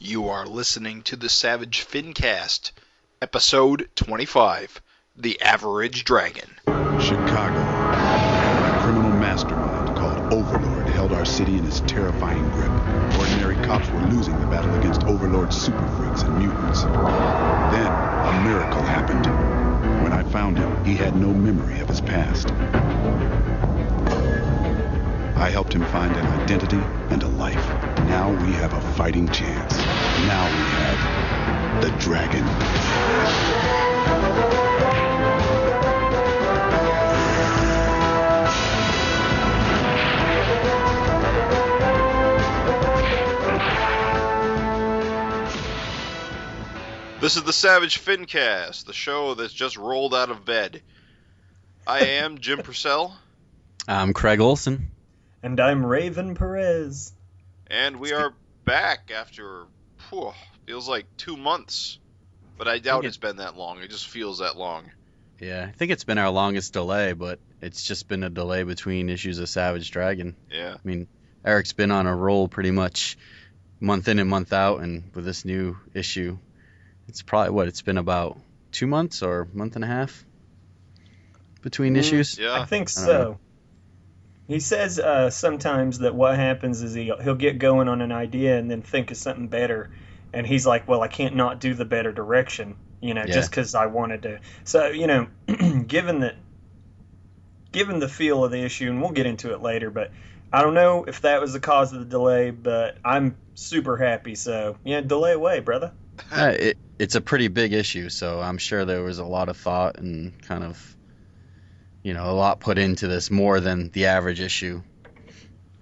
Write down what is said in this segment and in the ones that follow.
You are listening to the Savage FINcast, episode 25, The Average Dragon. Chicago. A criminal mastermind called Overlord held our city in his terrifying grip. Ordinary cops were losing the battle against Overlord's super freaks and mutants. Then, a miracle happened. When I found him, he had no memory of his past. I helped him find an identity and a life. Now we have a fighting chance. Now we have the dragon. This is the Savage FINcast, the show that's just rolled out of bed. I am Jim Purcell. I'm Craig Olson. And I'm Raven Perez. And we are back after, feels like 2 months. But I doubt it's been that long. It just feels that long. Yeah, I think it's been our longest delay, but it's just been a delay between issues of Savage Dragon. Yeah. I mean, Erik's been on a roll pretty much month in and month out, and with this new issue, it's probably, it's been about 2 months or a month and a half between issues? Yeah. I think so. He says sometimes that what happens is he'll get going on an idea and then think of something better. And he's like, well, I can't not do the better direction, just because I wanted to. So, given the feel of the issue, and we'll get into it later, but I don't know if that was the cause of the delay, but I'm super happy. So, delay away, brother. It's a pretty big issue, so I'm sure there was a lot of thought and kind of, a lot put into this, more than the average issue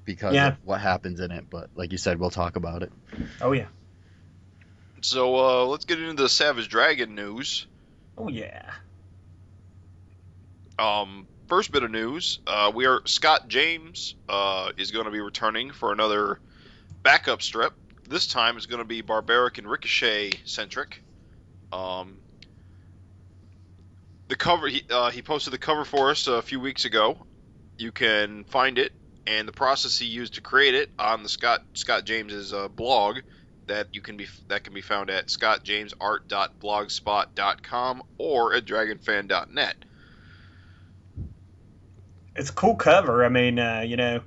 because of what happens in it. But like you said, we'll talk about it. Oh, yeah. So let's get into the Savage Dragon news. Oh, yeah. First bit of news, Scott James is going to be returning for another backup strip. This time it's going to be Barbaric and Ricochet centric. The cover, he posted the cover for us a few weeks ago. You can find it and the process he used to create it on the Scott James's blog that can be found at scottjamesart.blogspot.com or at dragonfan.net. It's a cool cover. I mean, I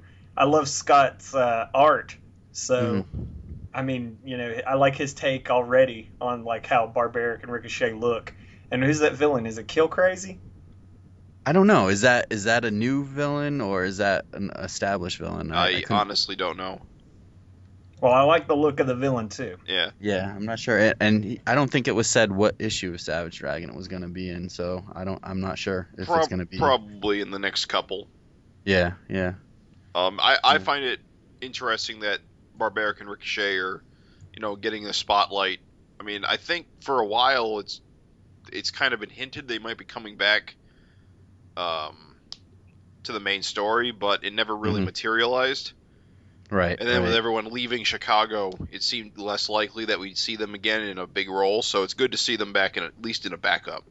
love Scott's art, so I mean, I like his take already on like how Barbaric and Ricochet look. And who's that villain? Is it Kill Crazy? I don't know. Is that a new villain or is that an established villain? I honestly don't know. Well, I like the look of the villain too. Yeah. Yeah, I'm not sure. And I don't think it was said what issue of Savage Dragon it was going to be in, so I'm not sure if it's going to be. Probably in the next couple. Yeah. I find it interesting that Barbaric and Ricochet are, getting the spotlight. I mean, I think for a while it's kind of been hinted they might be coming back to the main story, but it never really materialized. Right. And then with everyone leaving Chicago, it seemed less likely that we'd see them again in a big role, so it's good to see them back at least in a backup.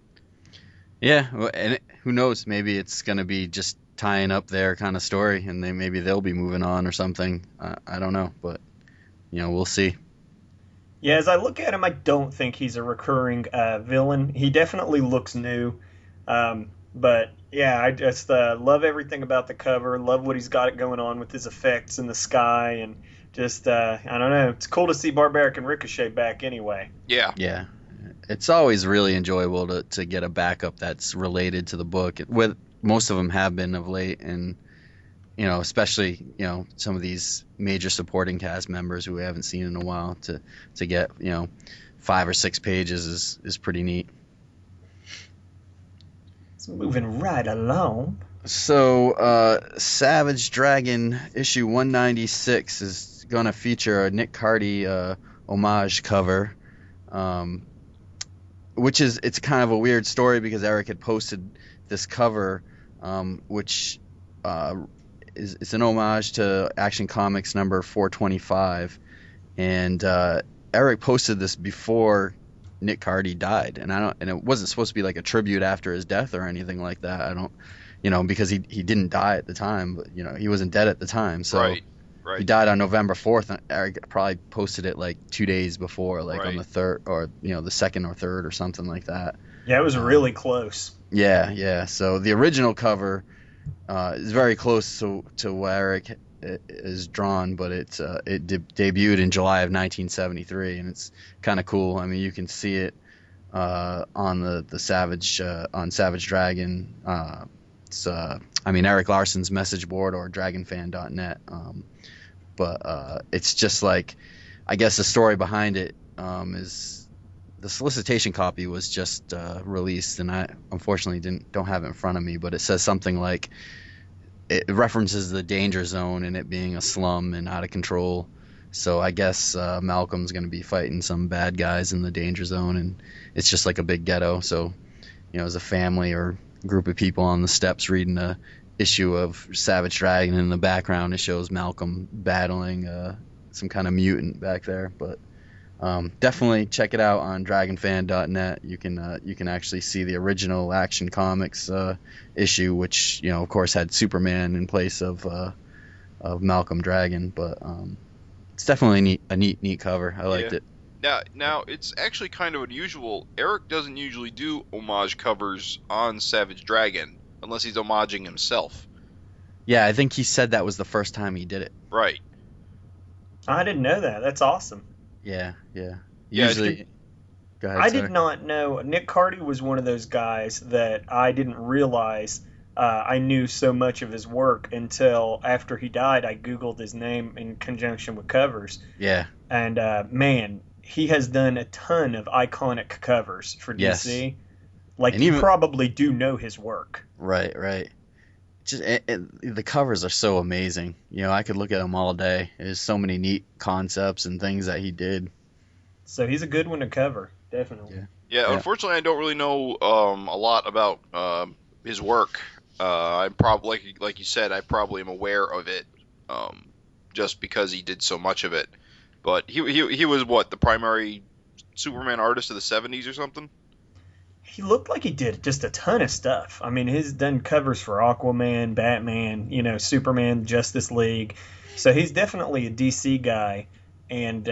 Yeah, and who knows, maybe it's going to be just tying up their kind of story, and maybe they'll be moving on or something. I don't know, but, we'll see. Yeah, as I look at him, I don't think he's a recurring villain. He definitely looks new. But, yeah, I just love everything about the cover. Love what he's got going on with his effects in the sky. And just, I don't know. It's cool to see Barbaric and Ricochet back anyway. Yeah. Yeah. It's always really enjoyable to get a backup that's related to the book. Most of them have been of late. And, especially, some of these major supporting cast members who we haven't seen in a while to get, 5 or 6 pages is pretty neat. It's moving right along. So, Savage Dragon issue 196 is going to feature a Nick Cardy homage cover, which it's kind of a weird story because Erik had posted this cover, which it's an homage to Action Comics number 425, and Erik posted this before Nick Cardy died, and it wasn't supposed to be like a tribute after his death or anything like that. I don't, because he didn't die at the time, but he wasn't dead at the time, so right. Right. He died on November 4th, and Eric probably posted it like 2 days before, like on the 3rd, or the 2nd or 3rd or something like that. Yeah, it was really close. Yeah. So the original cover is very close to what Eric is drawn, but it debuted in July of 1973, and it's kind of cool. I mean, you can see it on the Savage on Savage Dragon. It's Erik Larsen's message board or dragonfan.net. But it's just like, I guess the story behind it is the solicitation copy was just released, and I unfortunately don't have it in front of me, but it says something like, it references the danger zone and it being a slum and out of control. So I guess Malcolm's going to be fighting some bad guys in the danger zone, and it's just like a big ghetto. So, as a family or group of people on the steps reading a issue of Savage Dragon, in the background it shows Malcolm battling some kind of mutant back there. But definitely check it out on dragonfan.net. You can actually see the original Action Comics issue, which of course had Superman in place of Malcolm Dragon. But it's definitely a neat cover. I liked it. Now it's actually kind of unusual. Eric doesn't usually do homage covers on Savage Dragon unless he's homaging himself. Yeah, I think he said that was the first time he did it. Right. I didn't know that. That's awesome. Yeah. Usually, go ahead. I did not know. Nick Cardy was one of those guys that I didn't realize I knew so much of his work until after he died. I Googled his name in conjunction with covers. Yeah. And man, he has done a ton of iconic covers for DC. Yes. Like, you probably do know his work. Right. Just the covers are so amazing. I could look at them all day. There's so many neat concepts and things that he did. So he's a good one to cover, definitely. Yeah. Unfortunately, I don't really know a lot about his work. I'm probably, like you said, I probably am aware of it just because he did so much of it. But he was the primary Superman artist of the 70s or something? He looked like he did just a ton of stuff. I mean, he's done covers for Aquaman, Batman, Superman, Justice League. So he's definitely a DC guy. And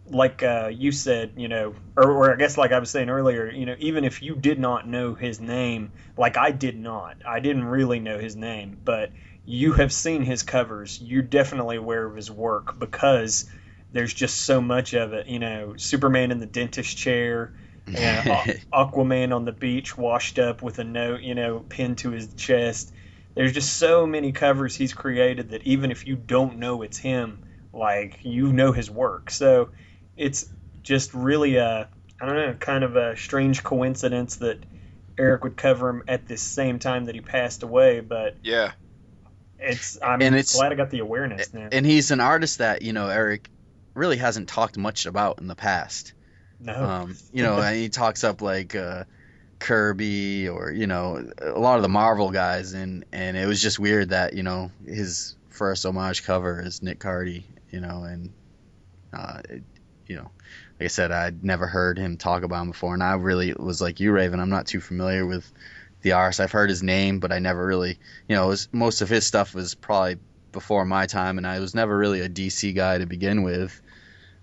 like you said, or I guess like I was saying earlier, even if you did not know his name, like I did not, I didn't really know his name, but you have seen his covers. You're definitely aware of his work because there's just so much of it. Superman in the dentist chair, and Aquaman on the beach washed up with a note, pinned to his chest. There's just so many covers he's created that even if you don't know it's him, like, his work. So it's just really kind of a strange coincidence that Eric would cover him at the same time that he passed away. But yeah, I'm glad I got the awareness now. And he's an artist that Eric really hasn't talked much about in the past. No. And he talks up like Kirby or a lot of the Marvel guys, and it was just weird that his first homage cover is Nick Cardy, and like I said, I'd never heard him talk about him before, and I really was like you, Raven. I'm not too familiar with the artist. I've heard his name, but I never really, most of his stuff was probably before my time, and I was never really a DC guy to begin with.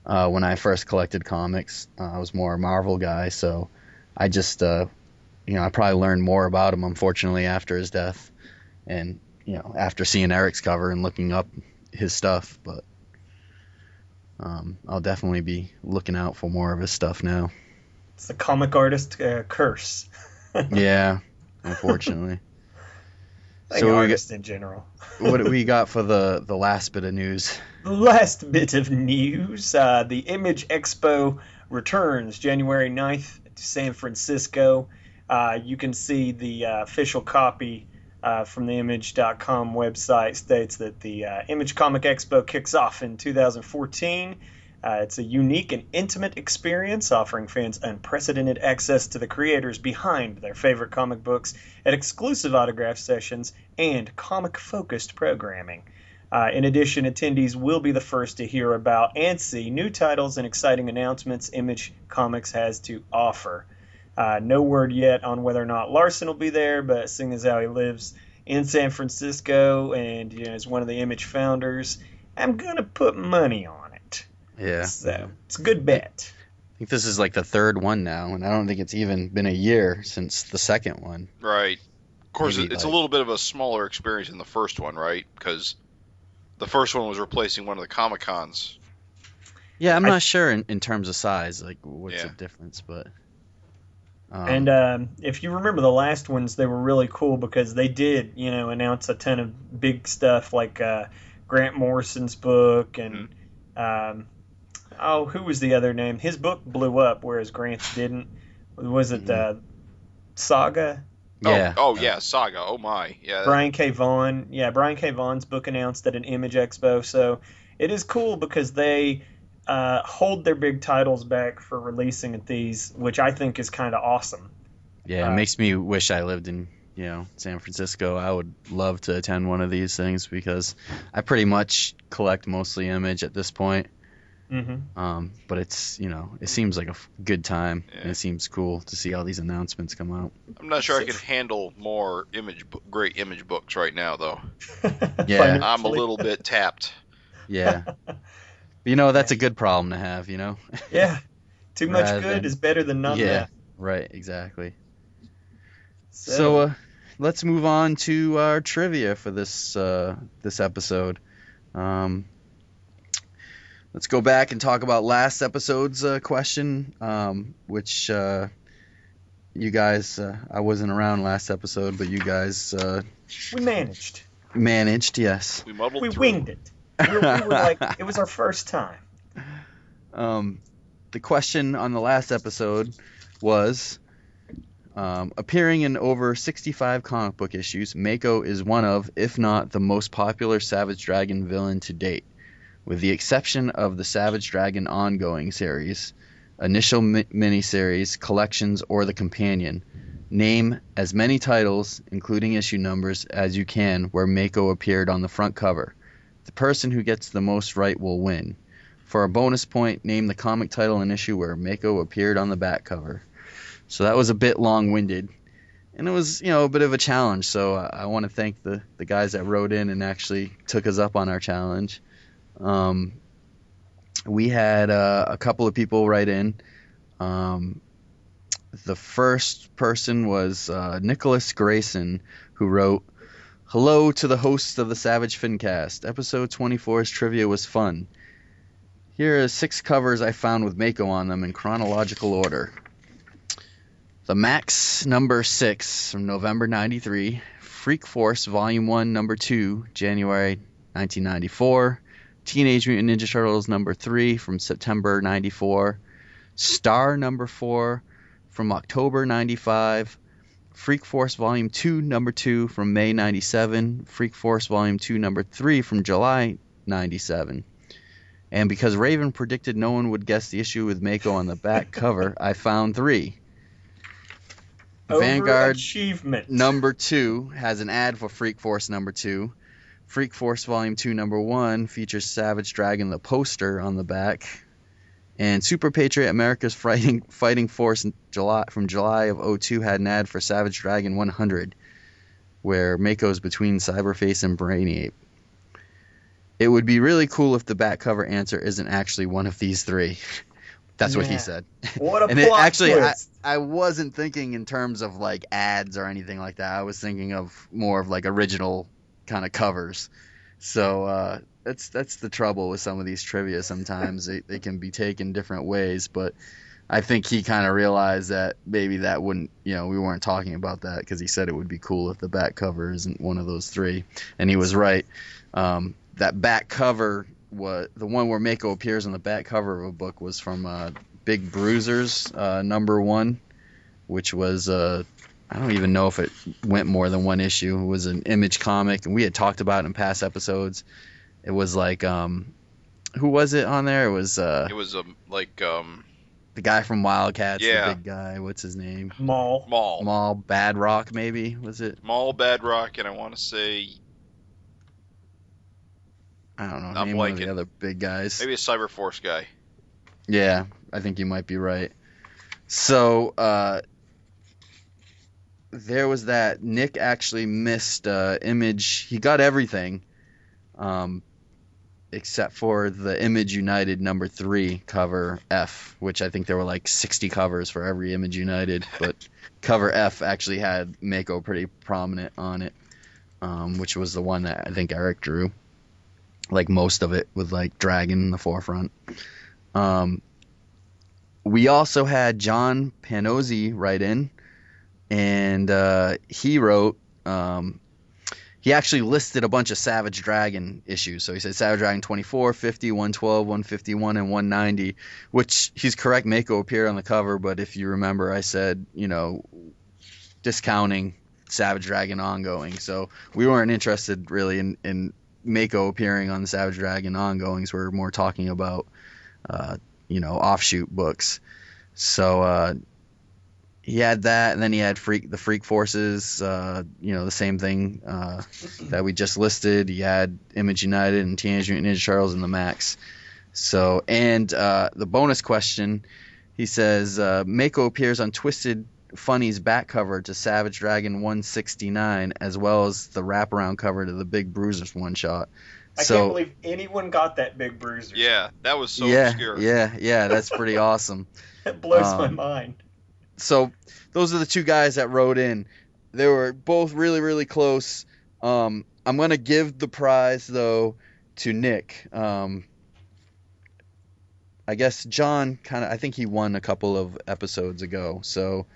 When I first collected comics, I was more a Marvel guy, so I just, I probably learned more about him, unfortunately, after his death, and, after seeing Eric's cover and looking up his stuff, but I'll definitely be looking out for more of his stuff now. It's the comic artist curse. Yeah, unfortunately. So artists in general. What do we got for the last bit of news? The last bit of news, the Image Expo returns January 9th to San Francisco. You can see the official copy from the Image.com website states that the Image Comic Expo kicks off in 2014. It's a unique and intimate experience offering fans unprecedented access to the creators behind their favorite comic books at exclusive autograph sessions and comic-focused programming. In addition, attendees will be the first to hear about and see new titles and exciting announcements Image Comics has to offer. No word yet on whether or not Larsen will be there, but seeing as how he lives in San Francisco and is one of the Image founders, I'm gonna put money on it. Yeah. So it's a good bet. I think this is like the third one now, and I don't think it's even been a year since the second one. Right. Of course, Maybe it's a little bit of a smaller experience than the first one, right? Because the first one was replacing one of the Comic-Cons. Yeah, I'm not sure in terms of size, like what's the difference, but. And if you remember the last ones, they were really cool because they did, announce a ton of big stuff like Grant Morrison's book and who was the other name? His book blew up, whereas Grant's didn't. Was it Saga? Yeah. Yeah, Saga. Oh my. Yeah. Brian K. Vaughan. Yeah, Brian K. Vaughan's book announced at an Image Expo. So it is cool because they hold their big titles back for releasing at these, which I think is kind of awesome. Yeah, it makes me wish I lived in San Francisco. I would love to attend one of these things because I pretty much collect mostly Image at this point. Mm-hmm. But it's it seems like a good time, and it seems cool to see all these announcements come out. I'm not sure I could handle more great Image books right now, though. Yeah, I'm a little bit tapped. Yeah, that's a good problem to have, Yeah, too much good is better than none. Yeah, right, exactly. So let's move on to our trivia for this episode. Let's go back and talk about last episode's question, which you guys, I wasn't around last episode, but you guys... we managed. Managed, yes. We muddled We through. winged it. We were like, it was our first time. The question on the last episode was, appearing in over 65 comic book issues, Mako is one of, if not the most popular Savage Dragon villain to date. With the exception of the Savage Dragon ongoing series, initial miniseries, collections, or the companion, name as many titles, including issue numbers, as you can where Mako appeared on the front cover. The person who gets the most right will win. For a bonus point, name the comic title and issue where Mako appeared on the back cover. So that was a bit long-winded, and it was a bit of a challenge. So I want to thank the guys that wrote in and actually took us up on our challenge. We had a couple of people write in. The first person was Nicholas Grayson, who wrote, "Hello to the hosts of the Savage FINcast. Episode 24's trivia was fun. Here are 6 covers I found with Mako on them in chronological order. The Max number 6 from November 93, Freak Force Volume 1 number 2, January 1994, Teenage Mutant Ninja Turtles number 3 from September 94, Star number 4 from October 95, Freak Force Volume 2 number 2 from May 97, Freak Force Volume 2 number 3 from July 97. And because Raven predicted no one would guess the issue with Mako on the back cover, I found 3. Vanguard number 2 has an ad for Freak Force number 2. Freak Force Volume 2 number 1 features Savage Dragon the poster on the back. And Super Patriot America's Fighting Force from July of 02 had an ad for Savage Dragon 100, where Mako's between Cyberface and Brainiape. It would be really cool if the back cover answer isn't actually one of these 3. That's what he said. What a and plot twist. I wasn't thinking in terms of like ads or anything like that. I was thinking of more of like original kind of covers. So that's the trouble with some of these trivia. Sometimes they can be taken different ways, but I think he kind of realized that maybe that wouldn't, we weren't talking about that because he said it would be cool if the back cover isn't one of those 3, and he was right. That back cover, the one where Mako appears on the back cover of a book, was from Big Bruisers number 1, which was I don't even know if it went more than one issue. It was an Image comic, and we had talked about it in past episodes. It was like who was it on there? It was the guy from Wildcats, the big guy. What's his name? Maul Bad Rock, maybe, was it? Maul Bad Rock, and I want to say, I don't know, name one of the other big guys. Maybe a Cyberforce guy. Yeah, I think you might be right. So there was that. Nick actually missed Image. He got everything. except for the Image United number 3 cover F, which I think there were like 60 covers for every Image United, but cover F actually had Mako pretty prominent on it, which was the one that I think Eric drew, like most of it with like Dragon in the forefront. We also had John Panozzi write in, and he wrote, he actually listed a bunch of Savage Dragon issues. So he said Savage Dragon 24, 50, 112, 151, and 190, which he's correct, Mako appeared on the cover, but if you remember, I said, discounting Savage Dragon ongoing. So we weren't interested really in Mako appearing on the Savage Dragon ongoings. We're more talking about, offshoot books. So he had that, and then he had the Freak Forces, the same thing that we just listed. He had Image United and Teenage Mutant Ninja Turtles and the Max. So, and the bonus question, he says, Mako appears on Twisted Funny's back cover to Savage Dragon 169, as well as the wraparound cover to the Big Bruisers one-shot. I can't believe anyone got that Big Bruiser. Yeah, that was so obscure. Yeah, that's pretty awesome. It blows my mind. So those are the two guys that wrote in. They were both really, really close. I'm going to give the prize, though, to Nick. I guess John I think he won a couple of episodes ago. So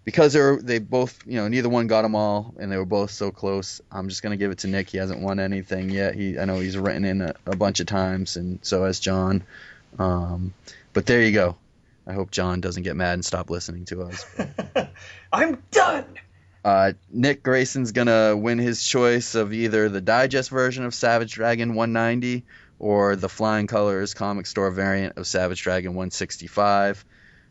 because they both, neither one got them all, and they were both so close, I'm just going to give it to Nick. He hasn't won anything yet. I know he's written in a bunch of times, and so has John. But there you go. I hope John doesn't get mad and stop listening to us. I'm done! Nick Grayson's going to win his choice of either the digest version of Savage Dragon 190 or the Flying Colors comic store variant of Savage Dragon 165.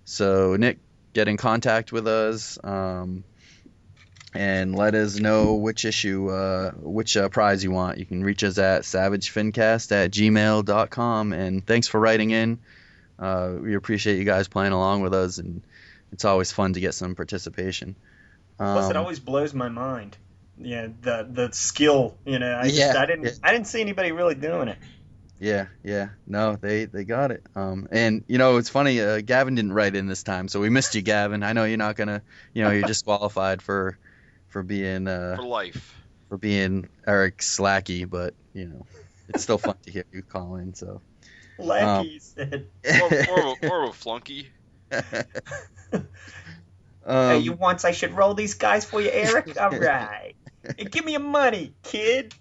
So, Nick, get in contact with us and let us know which issue, which prize you want. You can reach us at SavageFINcast@gmail.com. And thanks for writing in. We appreciate you guys playing along with us, and it's always fun to get some participation. Plus, it always blows my mind. Yeah, the skill. I didn't see anybody really doing it. Yeah. No, they got it. And it's funny. Gavin didn't write in this time, so we missed you, Gavin. I know you're not gonna. You're disqualified for being for life, for being Eric Slacky, but it's still fun to hear you call in. So. Lackey said. More of a flunky. Hey, you once I should roll these guys for you, Eric? All right. Hey, give me your money, kid.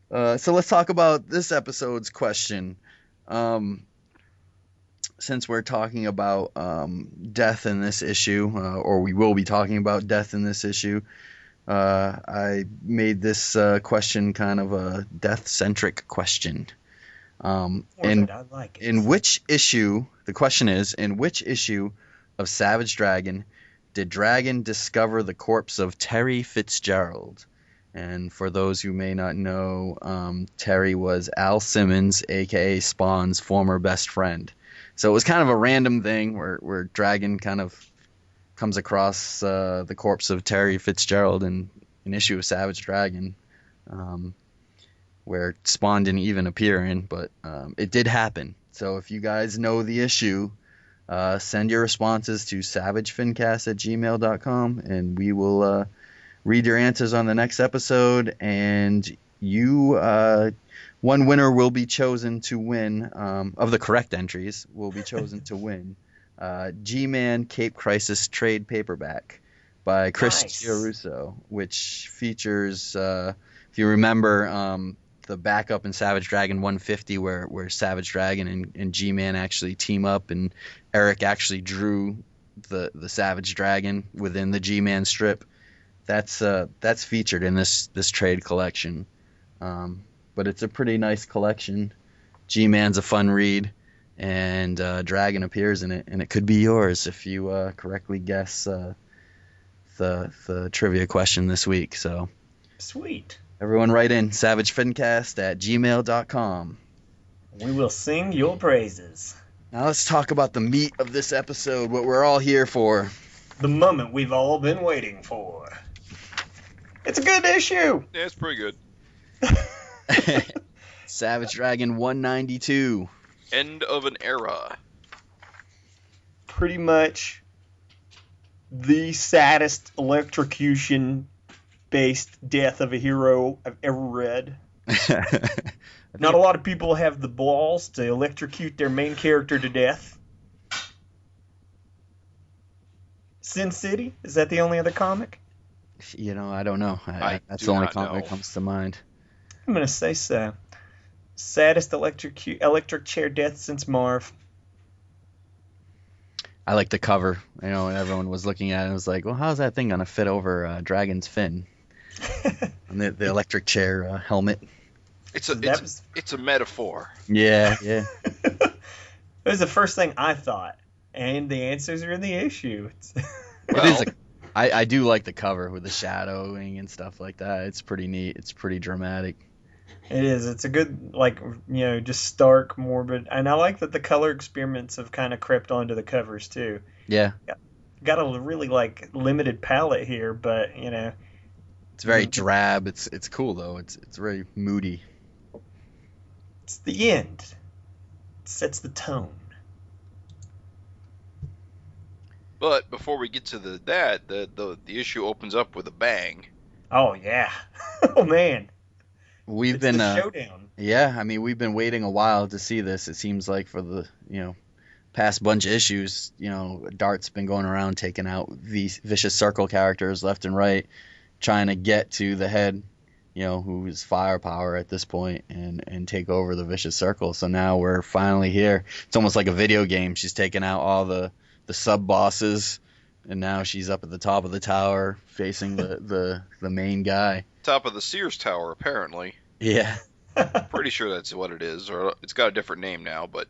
So let's talk about this episode's question. Since we're talking about death in this issue, or we will be talking about death in this issue, I made this question kind of a death-centric question. In which issue, the question is, in which issue of Savage Dragon did Dragon discover the corpse of Terry Fitzgerald? And for those who may not know, Terry was Al Simmons, a.k.a. Spawn's former best friend. So it was kind of a random thing where Dragon kind of comes across the corpse of Terry Fitzgerald in an issue of Savage Dragon. Where Spawn didn't even appear in, but it did happen. So if you guys know the issue, send your responses to SavageFINcast@gmail.com, and we will read your answers on the next episode, and one winner will be chosen to win, of the correct entries, will be chosen to win G-Man Cape Crisis trade paperback by Chris Giarrusso, which features, if you remember, the backup in Savage Dragon 150 where Savage Dragon and G-Man actually team up, and Eric actually drew the Savage Dragon within the G-Man strip. That's featured in this trade collection. But it's a pretty nice collection. G-Man's a fun read, and Dragon appears in it, and it could be yours if you correctly guess the trivia question this week. So sweet. Everyone write in SavageFINcast@gmail.com. We will sing your praises. Now let's talk about the meat of this episode, what we're all here for. The moment we've all been waiting for. It's a good issue. Yeah, it's pretty good. Savage Dragon 192. End of an era. Pretty much the saddest electrocution-based death of a hero I've ever read. Not a lot of people have the balls to electrocute their main character to death. Sin City? Is that the only other comic? I don't know. That's the only comic that comes to mind. I'm going to say so. Saddest electric chair death since Marv. I like the cover. And everyone was looking at it and was like, well, how's that thing going to fit over Dragon's fin? And the electric chair helmet. It's a metaphor. Yeah. It was the first thing I thought. And the answers are in the issue. I do like the cover with the shadowing and stuff like that. It's pretty neat. It's pretty dramatic. It is. It's a good, just stark, morbid. And I like that the color experiments have kind of crept onto the covers, too. Yeah. Got a really, limited palette here, but, It's very drab. It's cool, though. It's very moody. It's the end. It sets the tone. But before we get to the issue opens up with a bang. Oh, yeah. Oh, man. We've been the showdown. Yeah, I mean, we've been waiting a while to see this. It seems like for the past bunch of issues, Dart's been going around taking out these vicious circle characters left and right, trying to get to the head, who is firepower at this point, and take over the vicious circle. So now we're finally here. It's almost like a video game. She's taken out all the sub bosses, and now she's up at the top of the tower facing the main guy. Top of the Sears Tower, apparently. Yeah. Pretty sure that's what it is, or it's got a different name now, but...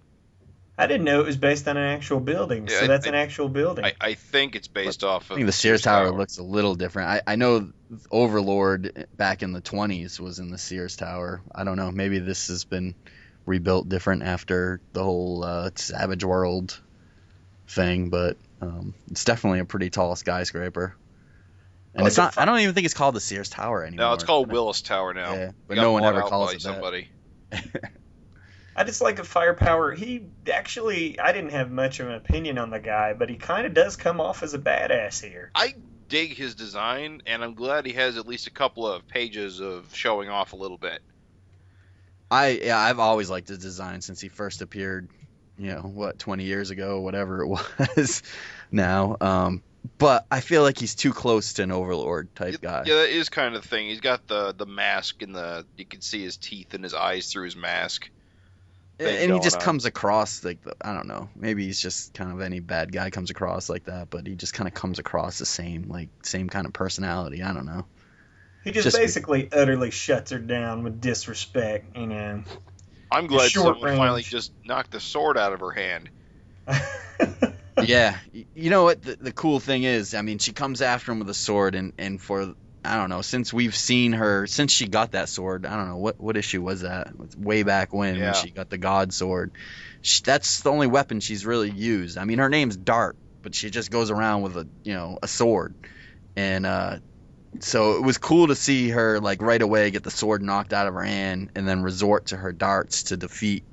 I didn't know it was based on an actual building, so that's an actual building. I think it's based off of... I think the Sears Tower looks a little different. I know Overlord back in the 20s was in the Sears Tower. I don't know, maybe this has been rebuilt different after the whole Savage World thing, but it's definitely a pretty tall skyscraper. And it's not. I don't even think it's called the Sears Tower anymore. No, it's called Willis Tower now. Yeah, but no one ever calls it somebody. I just like the firepower. He actually, I didn't have much of an opinion on the guy, but he kind of does come off as a badass here. I dig his design, and I'm glad he has at least a couple of pages of showing off a little bit. I've always liked his design since he first appeared. 20 years ago, whatever it was now. But I feel like he's too close to an Overlord type guy. Yeah, that is kind of the thing. He's got the mask and you can see his teeth and his eyes through his mask. And he just comes across I don't know. Maybe he's just kind of any bad guy comes across like that, but he just kind of comes across the same kind of personality. I don't know. He just basically utterly shuts her down with disrespect, I'm glad someone finally just knocked the sword out of her hand. Yeah. You know what? The cool thing is, I mean, she comes after him with a sword, and for, I don't know, since we've seen her, since she got that sword, I don't know, what issue was that? Way back when she got the God sword. That's the only weapon she's really used. I mean, her name's Dart, but she just goes around with a sword. And, so it was cool to see her right away get the sword knocked out of her hand and then resort to her darts to defeat,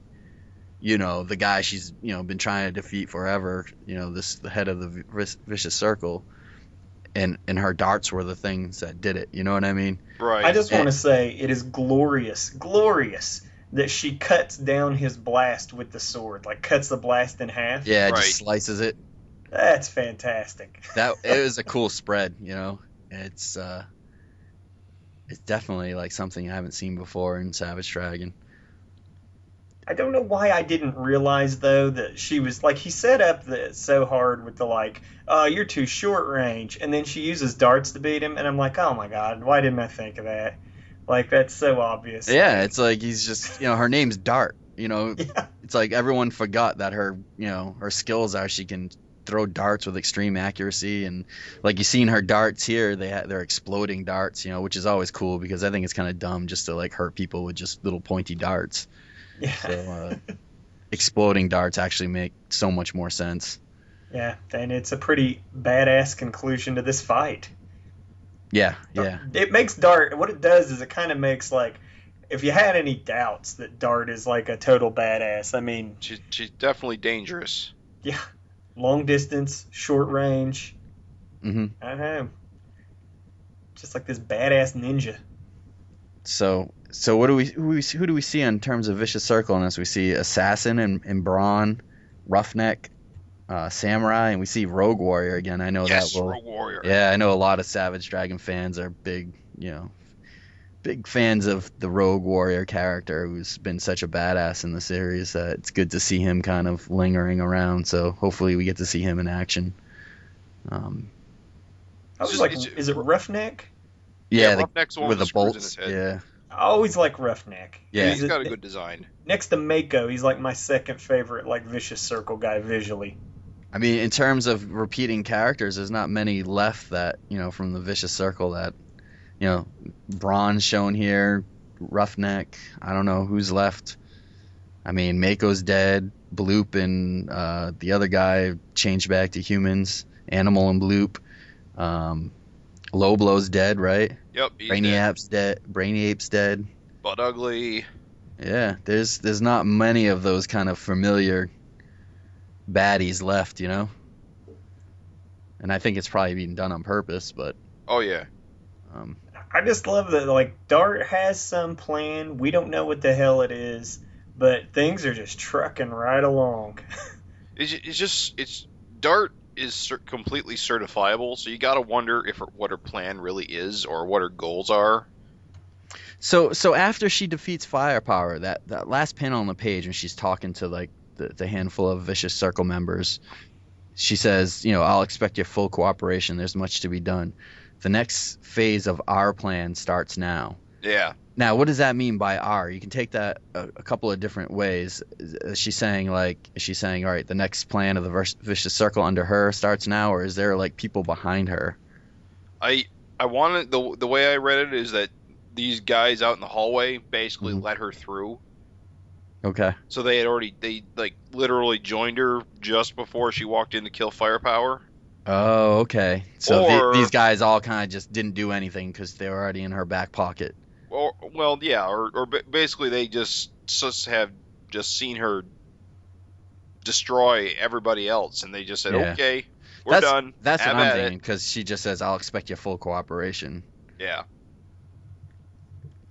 the guy she's been trying to defeat forever. The head of the vicious circle, and her darts were the things that did it. You know what I mean? Right. I just want to say it is glorious that she cuts down his blast with the sword, cuts the blast in half. Yeah, just slices it. That's fantastic. It was a cool spread. It's definitely something I haven't seen before in Savage Dragon. I don't know why I didn't realize though that she was he set up so hard with the you're too short range, and then she uses darts to beat him, and I'm like, oh my god, why didn't I think of that? That's so obvious. Yeah, it's he's just her name's Dart. It's everyone forgot that her her skills are she can throw darts with extreme accuracy, and you seen her darts here, they're exploding darts, which is always cool because I think it's kind of dumb just to hurt people with just little pointy darts. Yeah. So exploding darts actually make so much more sense. Yeah, and it's a pretty badass conclusion to this fight. Yeah. It makes Dart, what it does is it kind of makes if you had any doubts that Dart is like a total badass, I mean, she's definitely dangerous. Yeah, long distance, short range. Mm-hmm. I don't know. Just like this badass ninja. So what do who do we see in terms of Vicious Circle in this? We see Assassin and Brawn, Roughneck, Samurai, and we see Rogue Warrior again. I know Rogue Warrior. Yeah, I know a lot of Savage Dragon fans are big fans of the Rogue Warrior character, who's been such a badass in the series. It's good to see him kind of lingering around. So hopefully we get to see him in action. I was like, is it Roughneck? Yeah, Roughneck's the one with the screws in bolts. his head. Yeah. I always like Roughneck. Yeah, he's got a good design. Next to Mako, he's like my second favorite, like Vicious Circle guy visually. I mean, in terms of repeating characters, there's not many left that from the Vicious Circle that Braun's shown here, Roughneck. I don't know who's left. I mean, Mako's dead. Bloop and the other guy changed back to humans. Animal and Bloop. Low Blow's dead, right? Yep, Brainiape's dead. Brainiape's dead. Butt Ugly. Yeah, there's not many of those kind of familiar baddies left, And I think it's probably being done on purpose, but. Oh yeah. I just love that, like, Dart has some plan. We don't know what the hell it is, but things are just trucking right along. It's Dart is completely certifiable, so you got to wonder what her plan really is or what her goals are. So after she defeats Firepower, that last panel on the page when she's talking to like the handful of Vicious Circle members, she says, I'll expect your full cooperation. There's much to be done. The next phase of our plan starts now. Yeah. Now, what does that mean by our? You can take that a couple of different ways. Is she saying, all right, the next plan of the Vicious Circle under her starts now, or is there like people behind her? I wanted the way I read it is that these guys out in the hallway basically let her through. Okay. So they literally joined her just before she walked in to kill Firepower. Oh, okay. So these guys all kind of just didn't do anything because they were already in her back pocket. Or basically they just have seen her destroy everybody else, and they just said, okay, we're done. That's what I'm thinking, because she just says, I'll expect your full cooperation. Yeah.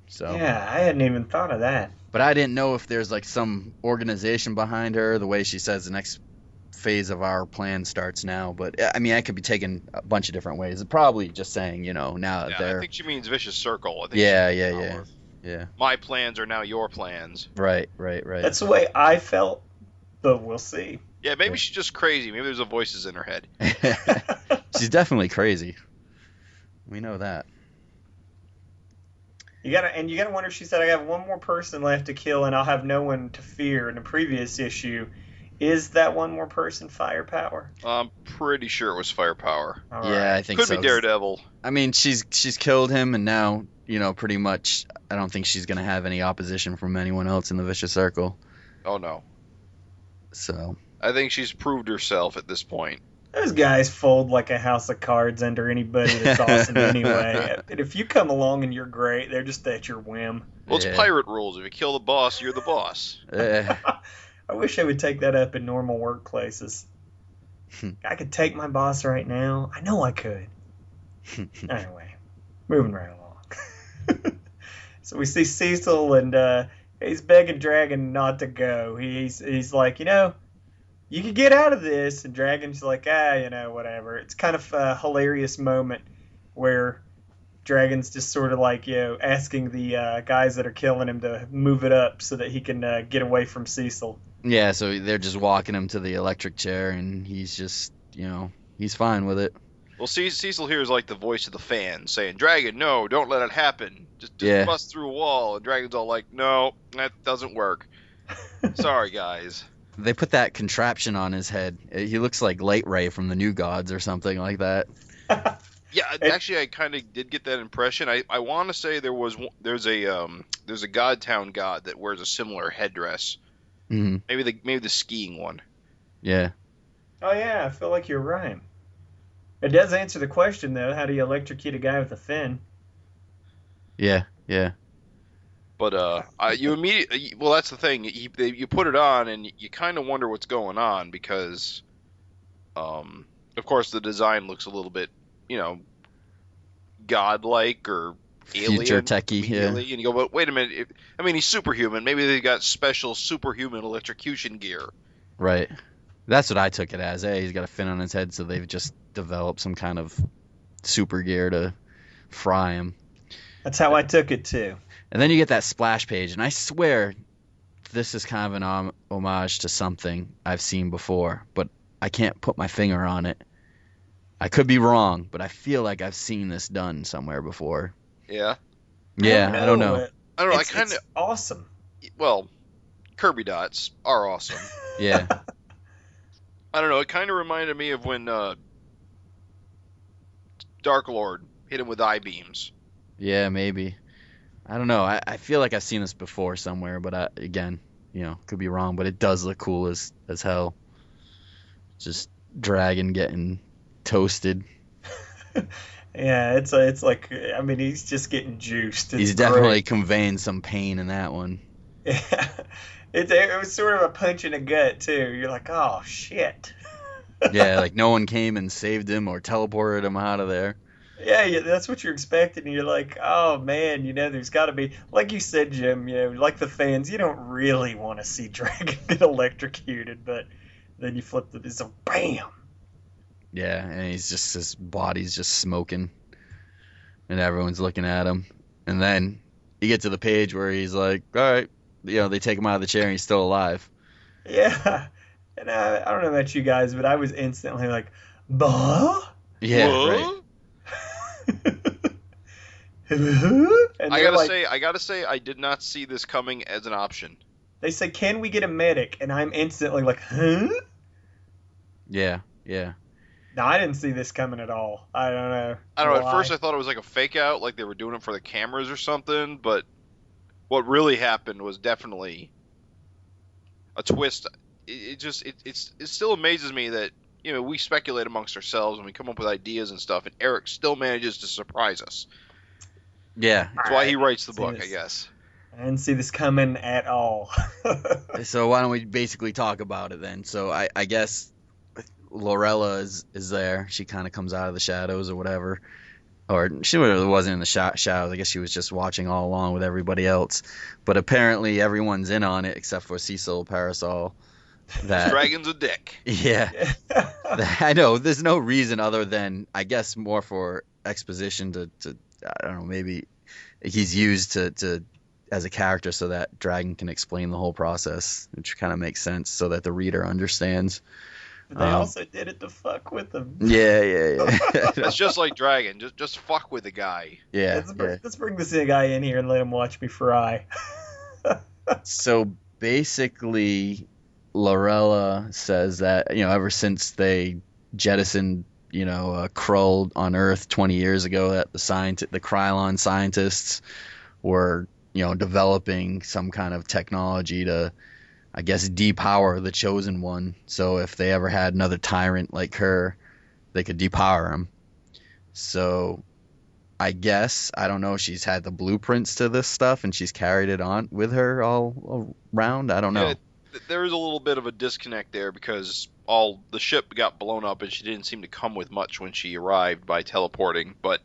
So. Yeah, I hadn't even thought of that. But I didn't know if there's like some organization behind her, the way she says the next phase of our plan starts now. But I mean, I could be taken a bunch of different ways. It's probably just saying, now that they're. I think she means Vicious Circle. Yeah. My plans are now your plans. Right. That's the way I felt, but we'll see. Yeah, maybe she's just crazy. Maybe there's voices in her head. She's definitely crazy. We know that. You gotta wonder. She said, "I have one more person left to kill, and I'll have no one to fear." In the previous issue, is that one more person Firepower? I'm pretty sure it was Firepower. Right. Yeah, I think so. Could be Daredevil. I mean, she's killed him, and now pretty much. I don't think she's gonna have any opposition from anyone else in the Vicious Circle. Oh no. So. I think she's proved herself at this point. Those guys fold like a house of cards under anybody that's awesome anyway. And if you come along and you're great, they're just at your whim. Well, it's pirate rules. If you kill the boss, you're the boss. I wish I would take that up in normal workplaces. I could take my boss right now. I know I could. Anyway, moving right along. So we see Cecil, and he's begging Dragon not to go. He's like, you could get out of this, and Dragon's like, whatever. It's kind of a hilarious moment where Dragon's just sort of like, asking the guys that are killing him to move it up so that he can get away from Cecil. Yeah, so they're just walking him to the electric chair, and he's just, he's fine with it. Well, Cecil here is like the voice of the fan, saying, Dragon, no, don't let it happen. Just bust through a wall. And Dragon's all like, no, that doesn't work. Sorry, guys. They put that contraption on his head. He looks like Light Ray from the New Gods or something like that. Yeah, actually, I kind of did get that impression. I want to say there's a Godtown god that wears a similar headdress. Mm-hmm. Maybe the skiing one. Yeah. Oh yeah, I feel like you're right. It does answer the question though. How do you electrocute a guy with a fin? Yeah. But you immediately, well, that's the thing. You put it on and you kind of wonder what's going on because, of course, the design looks a little bit, godlike or Future alien, techie, yeah. and you go, but wait a minute. He's superhuman. Maybe they got special superhuman electrocution gear. Right. That's what I took it as. He's got a fin on his head, so they've just developed some kind of super gear to fry him. That's how I took it too. And then you get that splash page, and I swear this is kind of an homage to something I've seen before, but I can't put my finger on it. I could be wrong, but I feel like I've seen this done somewhere before. Yeah? Yeah, I don't know. I don't know. It's awesome. Well, Kirby dots are awesome. Yeah. I don't know. It kind of reminded me of when Dark Lord hit him with eye beams. Yeah, maybe. I don't know. I feel like I've seen this before somewhere, but again, could be wrong. But it does look cool as hell. Just Dragon getting toasted. Yeah, it's like, he's just getting juiced. He's definitely conveying some pain in that one. Yeah, it was sort of a punch in the gut too. You're like, oh shit. Yeah, like no one came and saved him or teleported him out of there. Yeah, that's what you're expecting. And you're like, oh man, there's got to be, like you said, Jim. Like the fans, you don't really want to see Dragon get electrocuted, but then you flip it's a bam. Yeah, and his body's just smoking, and everyone's looking at him. And then you get to the page where he's like, all right, they take him out of the chair and he's still alive. Yeah, and I don't know about you guys, but I was instantly like, bah? Yeah, Whoa? right. And I gotta say, I did not see this coming as an option. They say, can we get a medic? And I'm instantly like, huh? Yeah. No, I didn't see this coming at all. I don't know. At first I thought it was like a fake out, like they were doing it for the cameras or something, but what really happened was definitely a twist. It still amazes me that, we speculate amongst ourselves and we come up with ideas and stuff, and Erik still manages to surprise us. Yeah. That's why he writes the book, I guess. I didn't see this coming at all. So why don't we basically talk about it then? So I guess Lorella is there. She kind of comes out of the shadows or whatever. Or she really wasn't in the shadows. I guess she was just watching all along with everybody else. But apparently everyone's in on it except for Cecil Parasol. That Dragon's a dick. Yeah. I know. There's no reason other than, I guess, more for exposition to I don't know, maybe he's used to as a character so that Dragon can explain the whole process, which kind of makes sense so that the reader understands. But they also did it to fuck with him. Yeah. It's just like Dragon. Just fuck with the guy. Yeah. Let's bring this guy in here and let him watch me fry. So basically, Lorella says that, ever since they jettisoned, Krull on Earth 20 years ago, that the Krylon scientists were, developing some kind of technology to, I guess, depower the Chosen One. So if they ever had another tyrant like her, they could depower him. So I guess, I don't know, she's had the blueprints to this stuff and she's carried it on with her all around. I don't know. Yeah, there is a little bit of a disconnect there because the ship got blown up and she didn't seem to come with much when she arrived by teleporting. But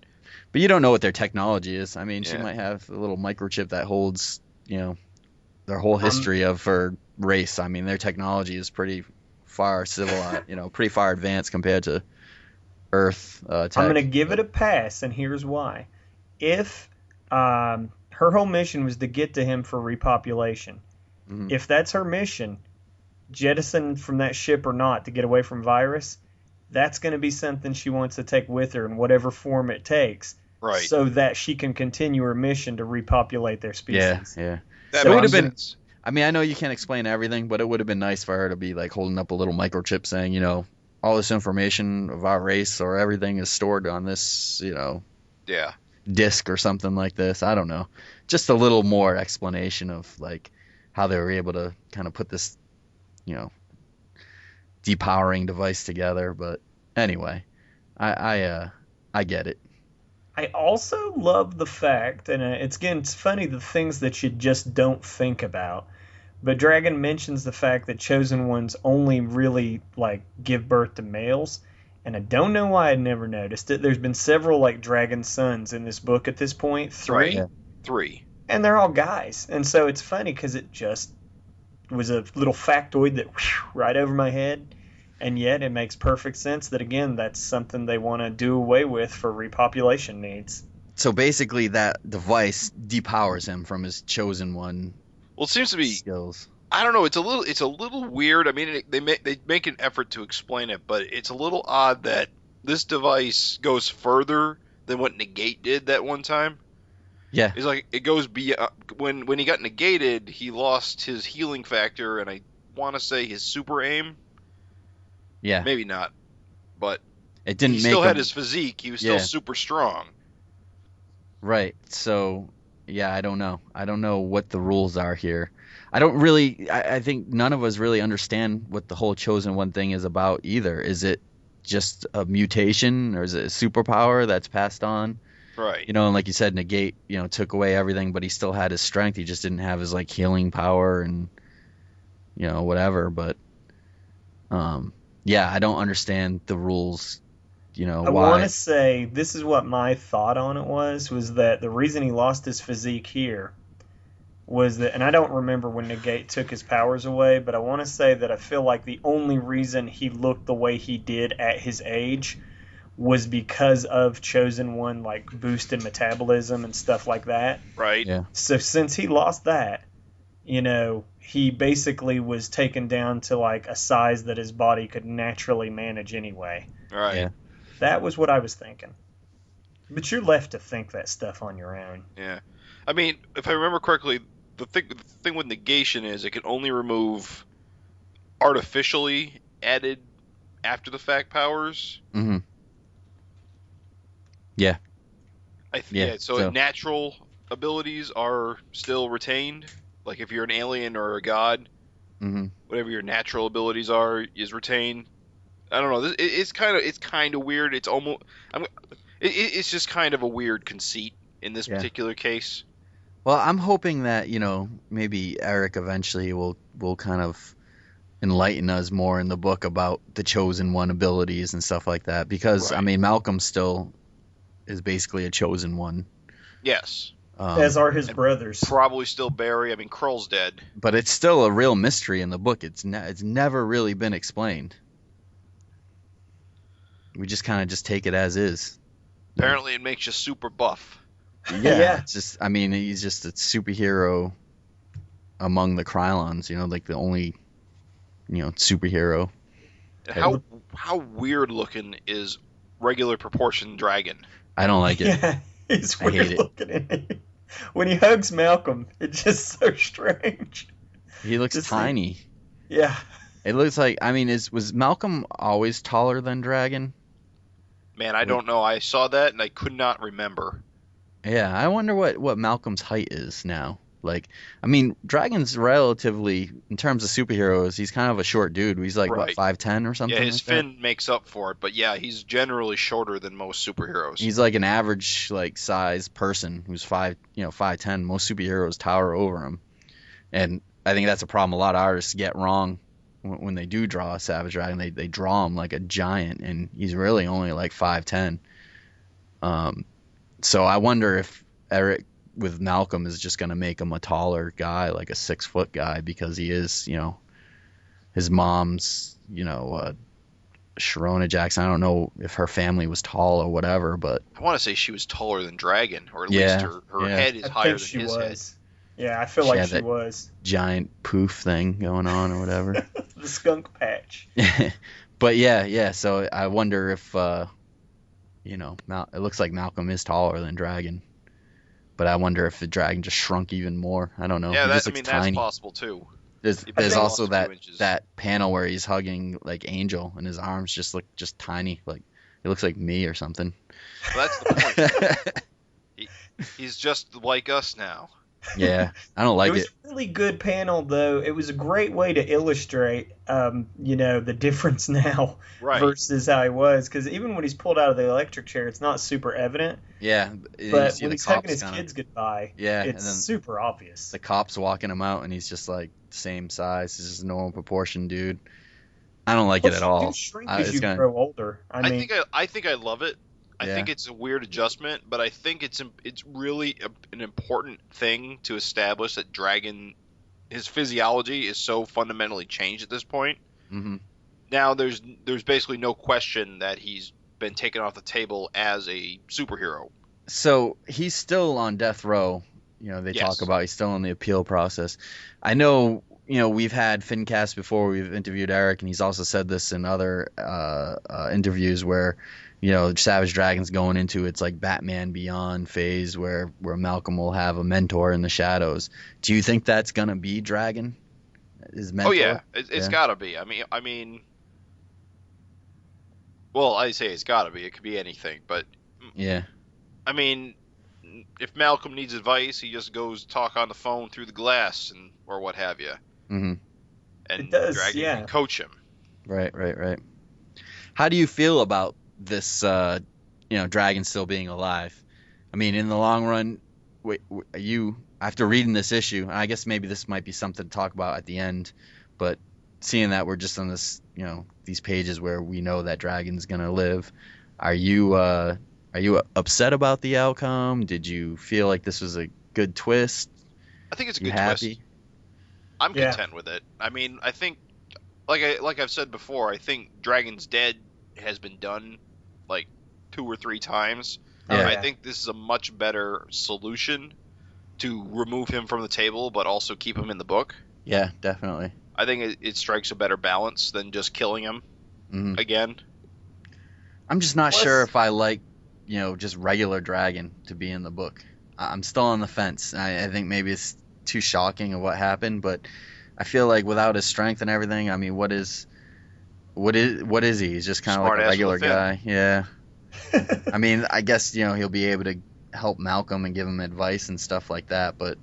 you don't know what their technology is. I mean, she might have a little microchip that holds, their whole history of her race. I mean, their technology is pretty far civilized, pretty far advanced compared to Earth tech. I'm going to give it a pass, and here's why. If her whole mission was to get to him for repopulation, if that's her mission, jettison from that ship or not to get away from virus, that's going to be something she wants to take with her in whatever form it takes, right? So that she can continue her mission to repopulate their species. Yeah. That would have been. Sense. I mean, I know you can't explain everything, but it would have been nice for her to be like holding up a little microchip saying, all this information of our race or everything is stored on this, disc or something like this. I don't know. Just a little more explanation of like how they were able to kind of put this, depowering device together. But anyway, I get it. I also love the fact, and it's funny the things that you just don't think about. But Dragon mentions the fact that chosen ones only really like give birth to males, and I don't know why I'd never noticed it. There's been several like dragon sons in this book at this point, three, Right. 3. and they're all guys. And so it's funny because it just was a little factoid that right over my head, and yet it makes perfect sense that again that's something they want to do away with for repopulation needs. So basically, that device depowers him from his chosen one Well, it seems to be. skills. I don't know. It's a little weird. I mean, they make an effort to explain it, but it's a little odd that this device goes further than what Negate did that one time. Yeah. It's like it goes beyond when he got negated, he lost his healing factor, and I want to say his super aim. Yeah. Maybe not, but It didn't he make still him, had his physique. He was still Yeah. super strong. Right. So, yeah, I don't know. I don't know what the rules are here. I think none of us really understand what the whole chosen one thing is about either. Is it just a mutation, or is it a superpower that's passed on? Right. And like you said, Negate, took away everything, but he still had his strength. He just didn't have his like healing power and whatever. But yeah, I don't understand the rules. I Why? want to say this is what my thought on it was that the reason he lost his physique here was that, and I don't remember when Negate took his powers away, but I want to say that I feel like the only reason he looked the way he did at his age was because of Chosen One, like boosted metabolism and stuff like that. Right. Yeah. So since he lost that, he basically was taken down to like a size that his body could naturally manage anyway. Right. Yeah. That was what I was thinking. But you're left to think that stuff on your own. Yeah. I mean, if I remember correctly, the thing with negation is it can only remove artificially added after the fact powers. Mm-hmm. Yeah. So natural abilities are still retained. Like if you're an alien or a god, Mm-hmm. whatever your natural abilities are is retained. I don't know. It's kind of weird. It's almost. It's just kind of a weird conceit in this particular case. Well, I'm hoping that maybe Erik eventually will kind of enlighten us more in the book about the chosen one abilities and stuff like that. Because Right. I mean, Malcolm still is basically a chosen one. Yes. As are his brothers. Probably still Barry. I mean, Krull's dead. But it's still a real mystery in the book. It's never really been explained. We just kind of just take it as is. Apparently, it makes you super buff. Yeah. It's just, I mean, he's just a superhero among the Krylons, like the only, superhero. How weird looking is regular proportion dragon? I don't like it. Yeah, he's I hate weird it. looking at it. When he hugs Malcolm, it's just so strange. He looks Just tiny. Yeah. It looks like, I mean, was Malcolm always taller than Dragon? Man, I don't know. I saw that and I could not remember. Yeah, I wonder what Malcolm's height is now. Like, I mean, Dragon's relatively, in terms of superheroes, he's kind of a short dude. He's like, Right. 5'10" or something Yeah, his like that? fin makes up for it, but yeah, he's generally shorter than most superheroes. He's like an average, like, size person who's 5'10". Most superheroes tower over him. And I think that's a problem a lot of artists get wrong when they do draw a Savage Dragon. They draw him like a giant, and he's really only like 5'10". So I wonder if Erik with Malcolm is just going to make him a taller guy, like a 6-foot guy, because he is, his mom's, Sharona Jackson. I don't know if her family was tall or whatever, but I want to say she was taller than Dragon, or at Yeah, least her yeah. head is I higher think than she his head. was. Yeah, I feel She like had she that- was. giant poof thing going on or whatever. The skunk patch. But yeah. So I wonder if, it looks like Malcolm is taller than Dragon. But I wonder if the Dragon just shrunk even more. I don't know. Yeah, He just that's looks that's tiny. possible too. There's He there's lost also 2 that inches. panel where he's hugging like Angel, and his arms just look just tiny. Like it looks like me or something. Well, that's the point. He's just like us now. Yeah, I don't like It was it. a really good panel, though. It was a great way to illustrate, the difference now Right. versus how he was. Because even when he's pulled out of the electric chair, it's not super evident. Yeah, and you But see when the he's hugging cops his kind of, kids goodbye, yeah, and it's then super obvious. the cops walking him out, and he's just like same size. He's just a normal proportion dude. I don't like it Plus, at you do all. shrink as It's you gonna, grow older. I think I love it. I yeah, think it's a weird adjustment, but I think it's really an important thing to establish that Dragon, his physiology is so fundamentally changed at this point. hmm Now there's basically no question that he's been taken off the table as a superhero. So he's still on death row. They talk Yes. about he's still in the appeal process. I know, we've had FinCast before. We've interviewed Erik, and he's also said this in other interviews where, Savage Dragon's going into its like Batman Beyond phase where Malcolm will have a mentor in the shadows. Do you think that's gonna be Dragon, his mentor? Oh yeah, it's Yeah. got to be. I mean, well, I say it's got to be. It could be anything, but Yeah. I mean, if Malcolm needs advice, he just goes talk on the phone through the glass or what have you, hmm and It does, Dragon yeah. can coach him. Right. How do you feel about this? Dragon still being alive. I mean, in the long run, you after reading this issue, and I guess maybe this might be something to talk about at the end, but seeing that we're just on this, these pages where we know that Dragon's gonna live, are you upset about the outcome? Did you feel like this was a good twist? I think it's a You good happy? twist. I'm Yeah. content with it. I mean, I think, like I've said before, I think Dragon's Dead has been done like 2 or 3 times. Yeah. I think this is a much better solution to remove him from the table, but also keep him in the book. Yeah, definitely. I think it strikes a better balance than just killing him hmm again. I'm just not Plus- sure if I like, just regular Dragon to be in the book. I'm still on the fence. I think maybe it's too shocking of what happened, but I feel like without his strength and everything, I mean, what is he? He's just kind of like a Smart-ass regular with a fin. guy. Yeah. I mean, I guess, he'll be able to help Malcolm and give him advice and stuff like that, but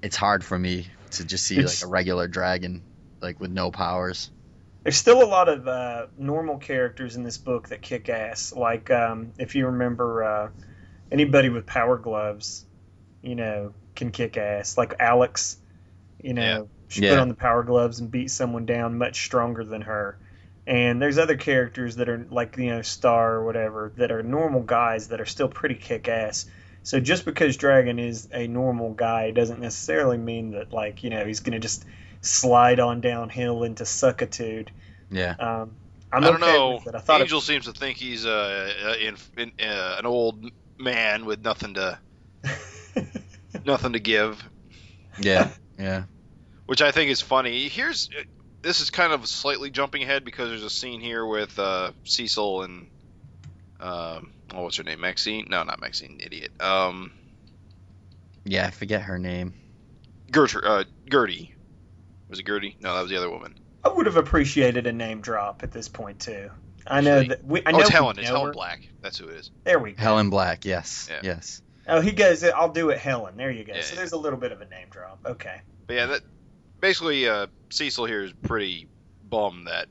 it's hard for me to just see like a regular Dragon like with no powers. There's still a lot of normal characters in this book that kick ass. Like, if you remember, anybody with power gloves, can kick ass. Like Alex, she put Yeah. on the power gloves and beat someone down much stronger than her. And there's other characters that are like, Star or whatever, that are normal guys that are still pretty kick ass. So just because Dragon is a normal guy doesn't necessarily mean that, like, he's going to just slide on downhill into suckitude. Yeah. I'm I don't okay know. with it. I thought Angel seems to think he's an old man with nothing to give, Yeah. Yeah. which I think is funny. This is kind of slightly jumping ahead because there's a scene here with Cecil and what's her name? Maxine? No, not Maxine. Idiot. Yeah, I forget her name. Gertie. Was it Gertie? No, that was the other woman. I would have appreciated a name drop at this point too. I know Actually- that we. I Oh, know it's we Helen. It's know Helen her. Black. That's who it is. There we go. Helen Black. Yes. Yeah. Yes. Oh, he goes. I'll do it, Helen. There you go. Yeah, So yeah. there's a little bit of a name drop. Okay. But yeah, that basically Cecil here is pretty bummed that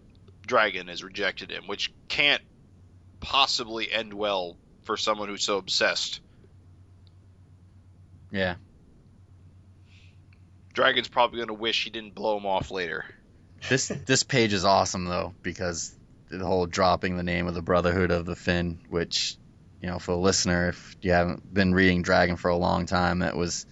Dragon has rejected him, which can't possibly end well for someone who's so obsessed. Yeah. Dragon's probably going to wish he didn't blow him off later. This page is awesome though, because the whole dropping the name of the Brotherhood of the Fin, which, for a listener, if you haven't been reading Dragon for a long time, it was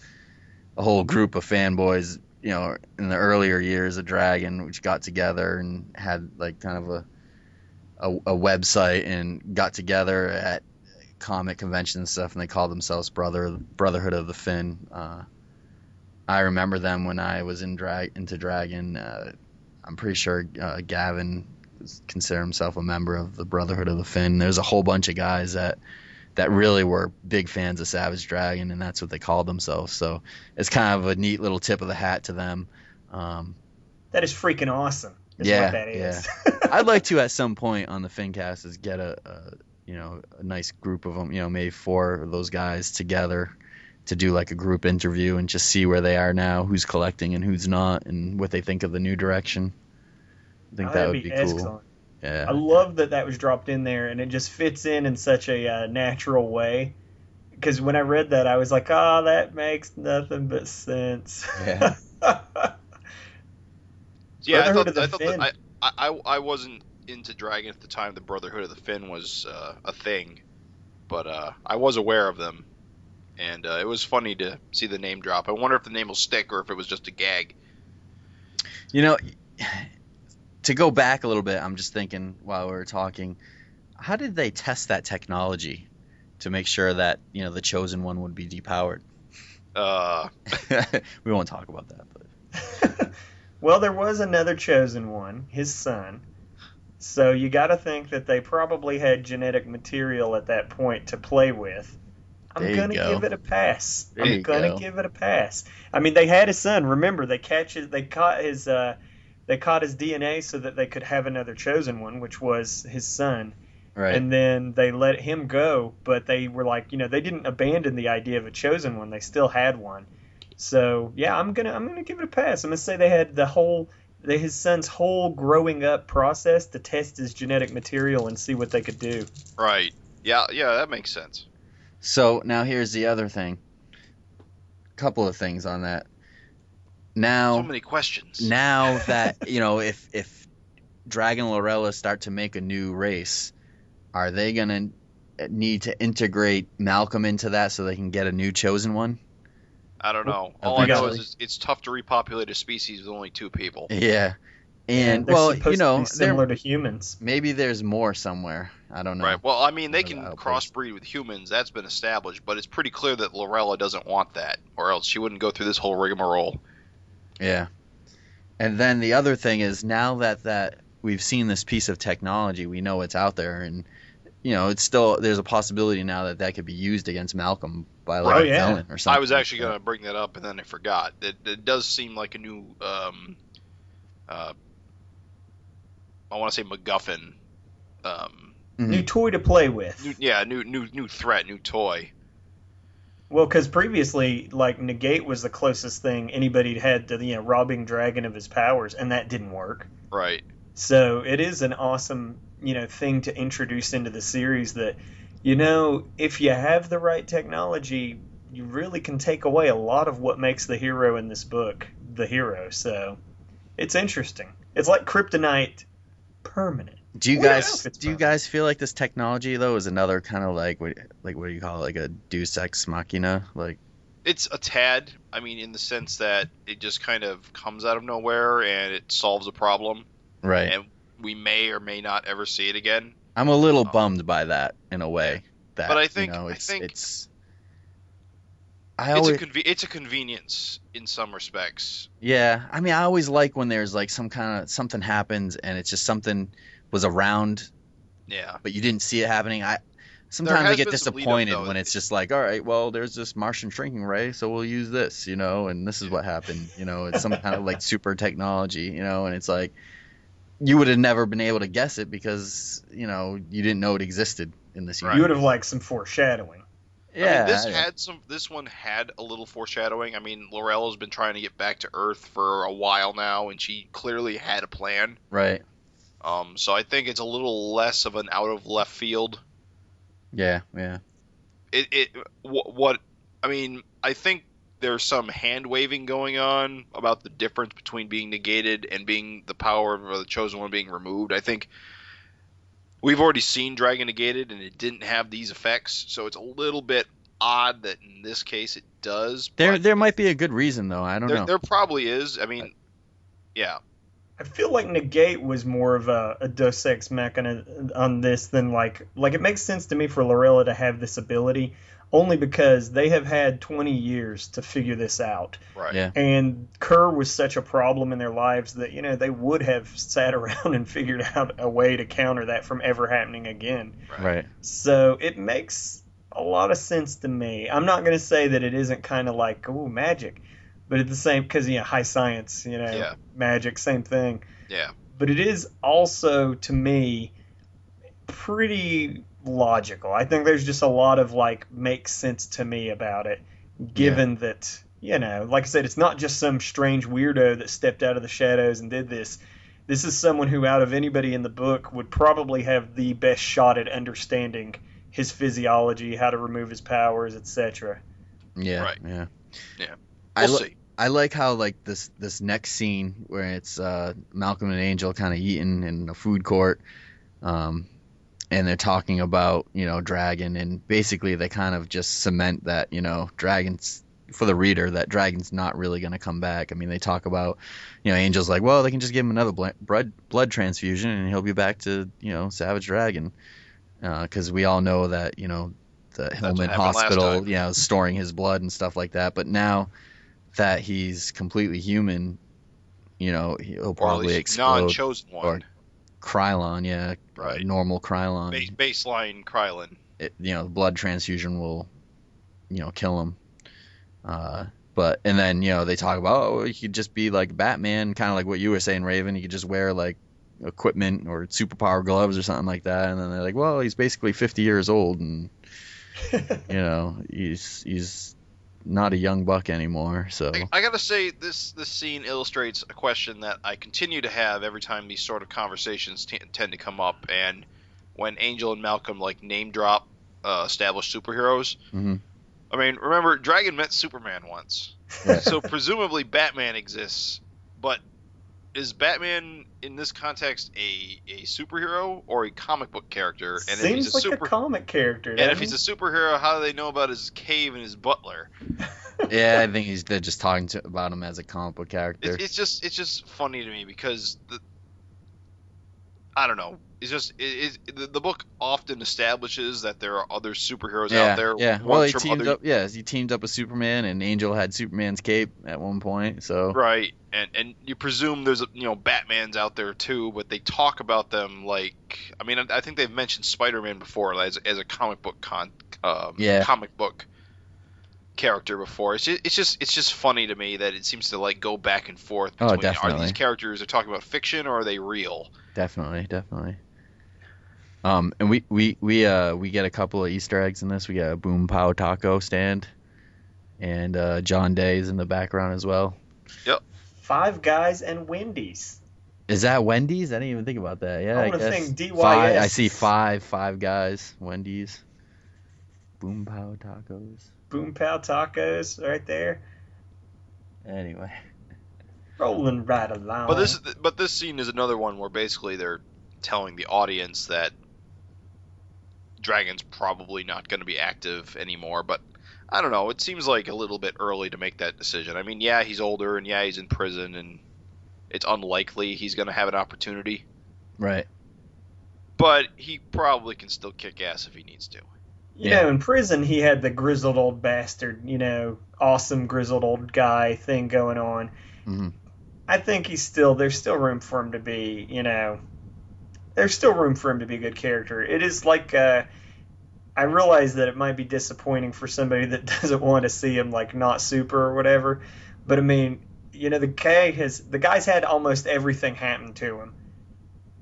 a whole group of fanboys, in the earlier years of Dragon, which got together and had like kind of a website and got together at comic conventions and stuff, and they called themselves Brotherhood of the Fin. I remember them when I was into Dragon. I'm pretty sure Gavin considered himself a member of the Brotherhood of the Fin. There's a whole bunch of guys that really were big fans of Savage Dragon, and that's what they called themselves. So it's kind of a neat little tip of the hat to them. That is freaking awesome. Is Yeah, what that is. I'd like to at some point on the FinCast is get a nice group of them, maybe 4 of those guys together to do like a group interview and just see where they are now, who's collecting and who's not, and what they think of the new direction. I think that would be cool. Yeah. I love that was dropped in there, and it just fits in such a natural way. Because when I read that, I was like, "Oh, that makes nothing but sense." Yeah. Yeah, I thought that I wasn't into Dragon at the time the Brotherhood of the Fin was a thing, but I was aware of them, and it was funny to see the name drop. I wonder if the name will stick or if it was just a gag. You know, to go back a little bit, I'm just thinking while we were talking, how did they test that technology to make sure that, you know, the Chosen One would be depowered? We won't talk about that, but... Well, there was another Chosen One, his son. So you got to think that they probably had genetic material at that point to play with. I'm going to give it a pass. I'm going to give it a pass. I mean, they had his son. Remember, they caught his DNA so that they could have another Chosen One, which was his son. Right. And then they let him go, but they were like, you know, they didn't abandon the idea of a Chosen One. They still had one. So yeah, I'm gonna give it a pass. I'm gonna say they had his son's whole growing up process to test his genetic material and see what they could do. Right. Yeah, that makes sense. So now here's the other thing. Couple of things on that. Now, so many questions. Now that, you know, if Dragon Lorella start to make a new race, are they gonna need to integrate Malcolm into that so they can get a new Chosen One? I don't know. All I know is it's tough to repopulate a species with only 2 people. Yeah. And well, you know, to be similar to humans. Maybe there's more somewhere. I don't know. Right. Well, I mean, they can crossbreed with humans. That's been established, but it's pretty clear that Lorella doesn't want that, or else she wouldn't go through this whole rigmarole. Yeah. And then the other thing is, now that we've seen this piece of technology, we know it's out there, and you know, it's still, there's a possibility now that could be used against Malcolm by like a villain or something. I was actually going to bring that up, and then I forgot. It does seem like a new, I want to say MacGuffin. New toy to play with. New threat, new toy. Well, because previously, like, Negate was the closest thing anybody had to, you know, robbing Dragon of his powers, and that didn't work. Right. So it is an awesome, you know, thing to introduce into the series that, you know, if you have the right technology, you really can take away a lot of what makes the hero in this book the hero. So it's interesting. It's like kryptonite permanent. Do you guys feel like this technology though is another kind of like what do you call it, like a Deus Ex Machina? Like, it's a tad. I mean, in the sense that it just kind of comes out of nowhere and it solves a problem. Right. And we may or may not ever see it again. I'm a little bummed by that in a way. That, but I think, you know, it's a convenience in some respects. Yeah, I mean, I always like when there's like something happens and it's just something was around. Yeah. But you didn't see it happening. Sometimes I get disappointed when it's just like, all right, well, there's this Martian shrinking ray, so we'll use this, you know, and this is what happened, you know, it's some kind of like super technology, you know, and it's like you would have never been able to guess it because, you know, you didn't know it existed in this universe. You would have liked some foreshadowing. Yeah. I mean, this one had a little foreshadowing. I mean, Lorella's been trying to get back to Earth for a while now, and she clearly had a plan. Right. So I think it's a little less of an out of left field. Yeah. I mean, I think there's some hand waving going on about the difference between being negated and being the power of the Chosen One being removed. I think we've already seen Dragon negated and it didn't have these effects, so it's a little bit odd that in this case it does. There might be a good reason though. I don't know. There probably is. I mean, yeah. I feel like Negate was more of a Deus Ex Machina on this than like it makes sense to me for Lorella to have this ability only because they have had 20 years to figure this out. Right. Yeah. And Kerr was such a problem in their lives that, you know, they would have sat around and figured out a way to counter that from ever happening again. Right. So it makes a lot of sense to me. I'm not going to say that it isn't kind of like, ooh, magic. But it's the same because, you know, high science, you know, magic, same thing. Yeah. But it is also, to me, pretty logical. I think there's just a lot of, like, makes sense to me about it. given that, like I said, it's not just some strange weirdo that stepped out of the shadows and did this. This is someone who, out of anybody in the book, would probably have the best shot at understanding his physiology, how to remove his powers, etc. Yeah, Right. yeah. We'll see. I like how like this next scene where it's Malcolm and Angel kind of eating in a food court, and they're talking about Dragon, and basically they kind of just cement that Dragon's, for the reader, that Dragon's not really going to come back. I mean, they talk about Angel's like, well, they can just give him another blood transfusion and he'll be back to Savage Dragon, because we all know that the Hillman Hospital is storing his blood and stuff like that. But now that he's completely human, he'll probably explode. Non-chosen one. Or Krylon, Right. Normal Krylon. Baseline Krylon. The blood transfusion will, kill him. But then they talk about, he could just be like Batman, kind of like what you were saying, Raven. He could just wear like equipment or superpower gloves or something like that. And then they're like, well, he's basically 50 years old, and he's not a young buck anymore. So I gotta say, this scene illustrates a question that I continue to have every time these sort of conversations tend to come up. And when Angel and Malcolm like name drop established superheroes. Mm-hmm. I mean, remember, Dragon met Superman once, so presumably Batman exists. But is Batman in this context a superhero or a comic book character? And Seems if he's like a comic character. And if he's a superhero, how do they know about his cave and his butler? Yeah, I think they're just talking about him as a comic book character. It's just funny to me because I don't know. It's just the book often establishes that there are other superheroes out there. Yeah, well, he teamed up. Yeah, he teamed up with Superman, and Angel had Superman's cape at one point. So right, and you presume there's Batman's out there too, but they talk about them like, I mean, I think they've mentioned Spider-Man before as a comic book comic book character before. It's just funny to me that it seems to like go back and forth between, definitely. Are these characters are talking about fiction or are they real? Definitely. And we get a couple of Easter eggs in this. We got a Boom Pow Taco stand, and John Day is in the background as well. Yep. Five Guys and Wendy's. Is that Wendy's? I didn't even think about that. Yeah, I guess. want to think DYS. I see Five Guys, Wendy's, Boom Pow Tacos. Boom Pow Tacos right there. Anyway. Rolling right along. But this scene is another one where basically they're telling the audience that Dragon's probably not going to be active anymore, but I don't know. It seems like a little bit early to make that decision. I mean, yeah, he's older, and yeah, he's in prison, and it's unlikely he's going to have an opportunity. Right. But he probably can still kick ass if he needs to. You know, in prison, he had the grizzled old bastard, awesome grizzled old guy thing going on. Mm-hmm. I think there's still room for him to be, there's still room for him to be a good character. It is like, I realize that it might be disappointing for somebody that doesn't want to see him like not super or whatever, but I mean, the guy's had almost everything happen to him.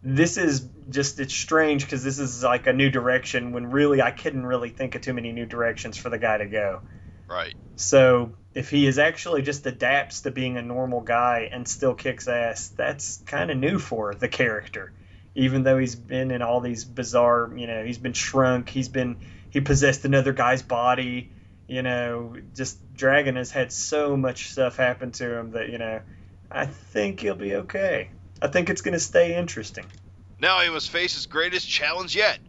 This is just, it's strange because this is like a new direction when really I couldn't really think of too many new directions for the guy to go. Right. So if he is actually just adapts to being a normal guy and still kicks ass, that's kind of new for the character. Even though he's been in all these bizarre, he's been shrunk, he possessed another guy's body, just Dragon has had so much stuff happen to him that, I think he'll be okay. I think it's going to stay interesting. Now he must face his greatest challenge yet,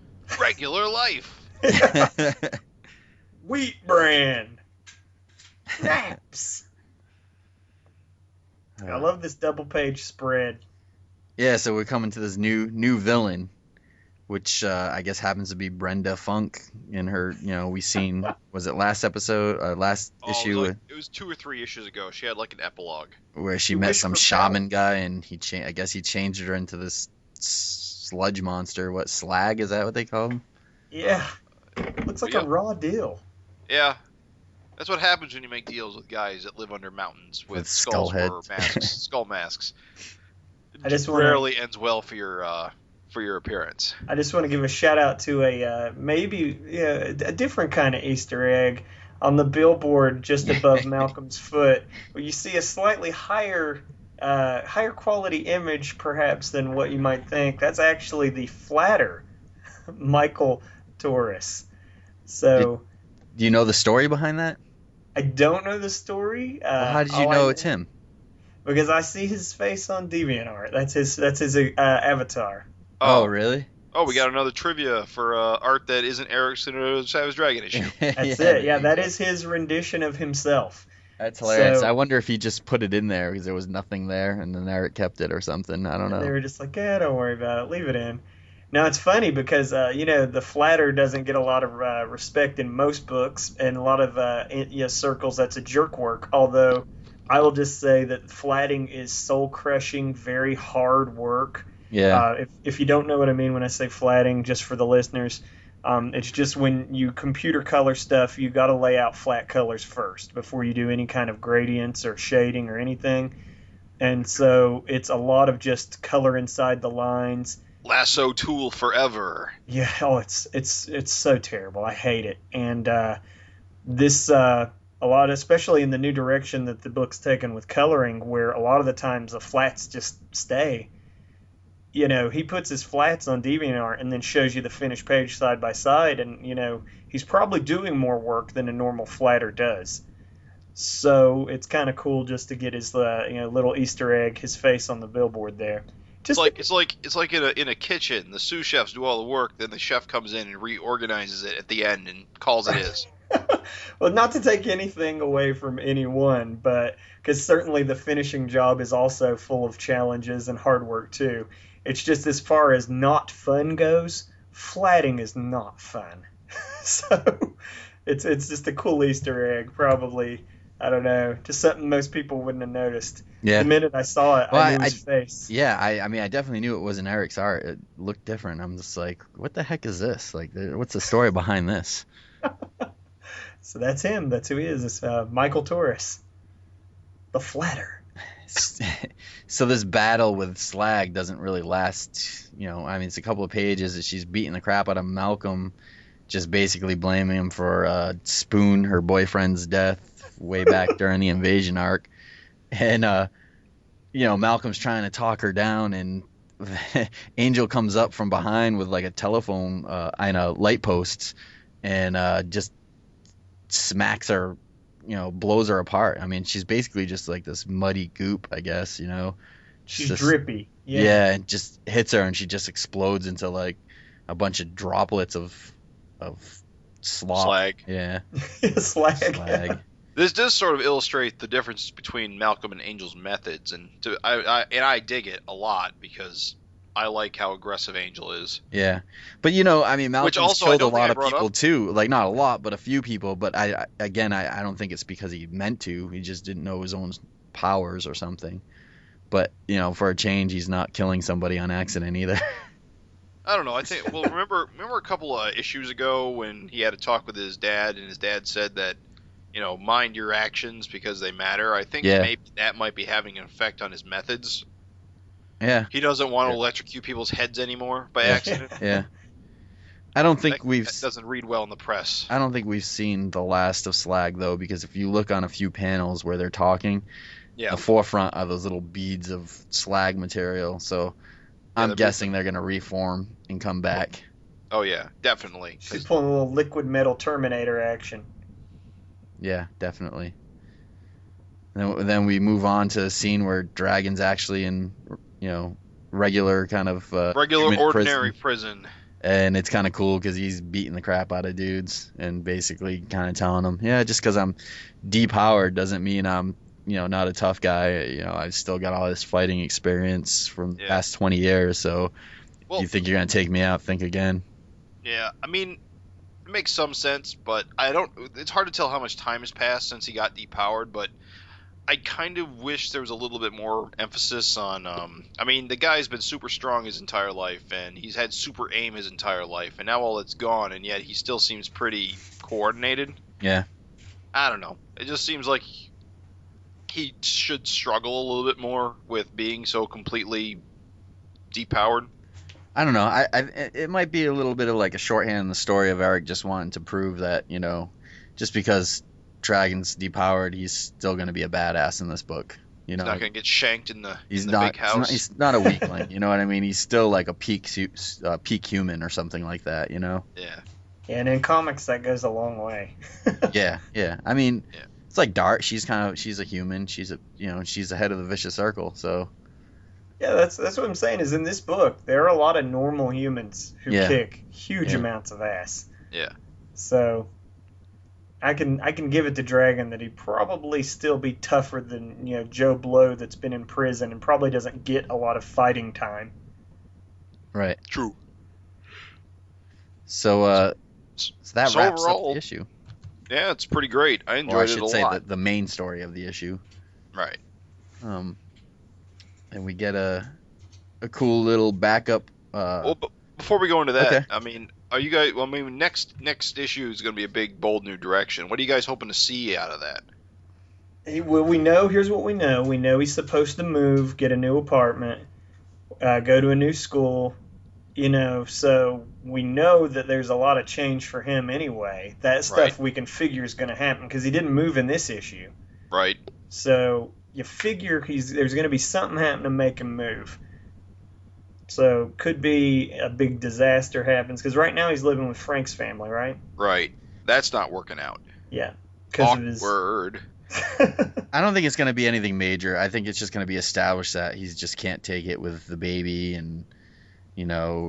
regular life. Wheat bran. Naps. I love this double page spread. Yeah, so we're coming to this new villain, which I guess happens to be Brenda Funk in her, we seen, was it last episode, last issue? It was 2 or 3 issues ago. She had like an epilogue. Where she met some shaman guy, and I guess he changed her into this sludge monster. What, Slag, is that what they call him? Yeah. Looks like a raw deal. Yeah. That's what happens when you make deals with guys that live under mountains with skulls or skull masks. It rarely ends well for your appearance. I just want to give a shout out to a different kind of Easter egg. on the billboard just above Malcolm's foot, where you see a slightly higher quality image perhaps than what you might think. That's actually the flatter Michael Torres. So, do you know the story behind that? I don't know the story. Well, how did you know it's him? Because I see his face on DeviantArt. That's his avatar. Oh, really? Oh, we got another trivia for art that isn't Eric's Savage Dragon issue. That's it. Yeah, that is his rendition of himself. That's hilarious. So, I wonder if he just put it in there because there was nothing there, and then Eric kept it or something. I don't know. They were just like, yeah, don't worry about it. Leave it in. Now, it's funny because, the flatter doesn't get a lot of respect in most books, and a lot of circles, that's a jerk work, although I will just say that flatting is soul-crushing, very hard work. Yeah. If you don't know what I mean when I say flatting, just for the listeners, it's just when you computer color stuff, you got to lay out flat colors first before you do any kind of gradients or shading or anything. And so it's a lot of just color inside the lines. Lasso tool forever. Yeah, it's so terrible. I hate it. And this a lot, especially in the new direction that the book's taken with coloring, where a lot of the times the flats just stay. He puts his flats on DeviantArt and then shows you the finished page side by side, and he's probably doing more work than a normal flatter does. So it's kind of cool just to get his little Easter egg, his face on the billboard there. It's like in a kitchen. The sous chefs do all the work, then the chef comes in and reorganizes it at the end and calls it his. Well, not to take anything away from anyone, but because certainly the finishing job is also full of challenges and hard work too. It's just as far as not fun goes, flatting is not fun. So it's just a cool Easter egg, probably. I don't know, just something most people wouldn't have noticed. Yeah. The minute I saw it, I knew his face. Yeah, I mean, I definitely knew it wasn't Eric's art. It looked different. I'm just like, what the heck is this? Like, what's the story behind this? So that's him. That's who he is. It's Michael Torres, the flatter. So this battle with Slag doesn't really last. I mean, it's a couple of pages that she's beating the crap out of Malcolm, just basically blaming him for Spoon, her boyfriend's death way back during the invasion arc. And Malcolm's trying to talk her down, and Angel comes up from behind with like a telephone light posts, and just smacks her, blows her apart. I mean, she's basically just like this muddy goop, I guess. She's just drippy. Yeah, and just hits her, and she just explodes into like a bunch of droplets of slop. Slag. Yeah. Slag. This does sort of illustrate the difference between Malcolm and Angel's methods, and I dig it a lot because I like how aggressive Angel is. Yeah, but I mean, Malcolm's killed a lot of people too. Like, not a lot, but a few people. But I don't think it's because he meant to. He just didn't know his own powers or something. But for a change, he's not killing somebody on accident either. I don't know. I think. Well, remember a couple of issues ago when he had a talk with his dad, and his dad said that, mind your actions because they matter. I think maybe that might be having an effect on his methods. Yeah. He doesn't want to electrocute people's heads anymore by accident. Yeah. I don't think that doesn't read well in the press. I don't think we've seen the last of Slag, though, because if you look on a few panels where they're talking, the forefront are those little beads of Slag material. So I'm guessing they're going to reform and come back. Oh, yeah, definitely. She's pulling a little liquid metal Terminator action. Yeah, definitely. Then we move on to a scene where Dragon's actually in, regular kind of regular ordinary prison. And it's kind of cool because he's beating the crap out of dudes and basically kind of telling them, just because I'm depowered doesn't mean I'm, not a tough guy. I've still got all this fighting experience from the past 20 years. So if you think you're going to take me out, think again. Yeah, I mean, it makes some sense, but it's hard to tell how much time has passed since he got depowered, but I kind of wish there was a little bit more emphasis on, I mean, the guy's been super strong his entire life, and he's had super aim his entire life, and now all it's gone, and yet he still seems pretty coordinated. Yeah. I don't know. It just seems like he should struggle a little bit more with being so completely depowered. I don't know. It might be a little bit of like a shorthand in the story of Eric just wanting to prove that, just because Dragon's depowered, he's still going to be a badass in this book. You know, he's not going to get shanked in the he's in the not, big house. He's not a weakling. You know what I mean? He's still like a peak human or something like that. You know? Yeah. And in comics, that goes a long way. Yeah. I mean, Yeah. it's like Dart. She's a human. She's the head of the vicious circle. So. Yeah, that's what I'm saying. Is in this book, there are a lot of normal humans who kick huge amounts of ass. Yeah. So, I can give it to Dragon that he'd probably still be tougher than Joe Blow that's been in prison and probably doesn't get a lot of fighting time. Right. True. So that wraps overall, up the issue. Yeah, it's pretty great. I enjoyed it a lot. Or I should say the main story of the issue. Right. And we get a cool little backup. Well, but before we go into that, okay. I mean, are you guys? Well, I mean, next issue is going to be a big, bold new direction. What are you guys hoping to see out of that? Well, we know. Here's what we know. We know he's supposed to move, get a new apartment, go to a new school. So we know that there's a lot of change for him anyway. That stuff we can figure is going to happen because he didn't move in this issue. Right. So you figure there's going to be something happen to make him move. So could be a big disaster happens because right now he's living with Frank's family, right? Right. That's not working out. Yeah. Awkward. I don't think it's going to be anything major. I think it's just going to be established that he just can't take it with the baby and,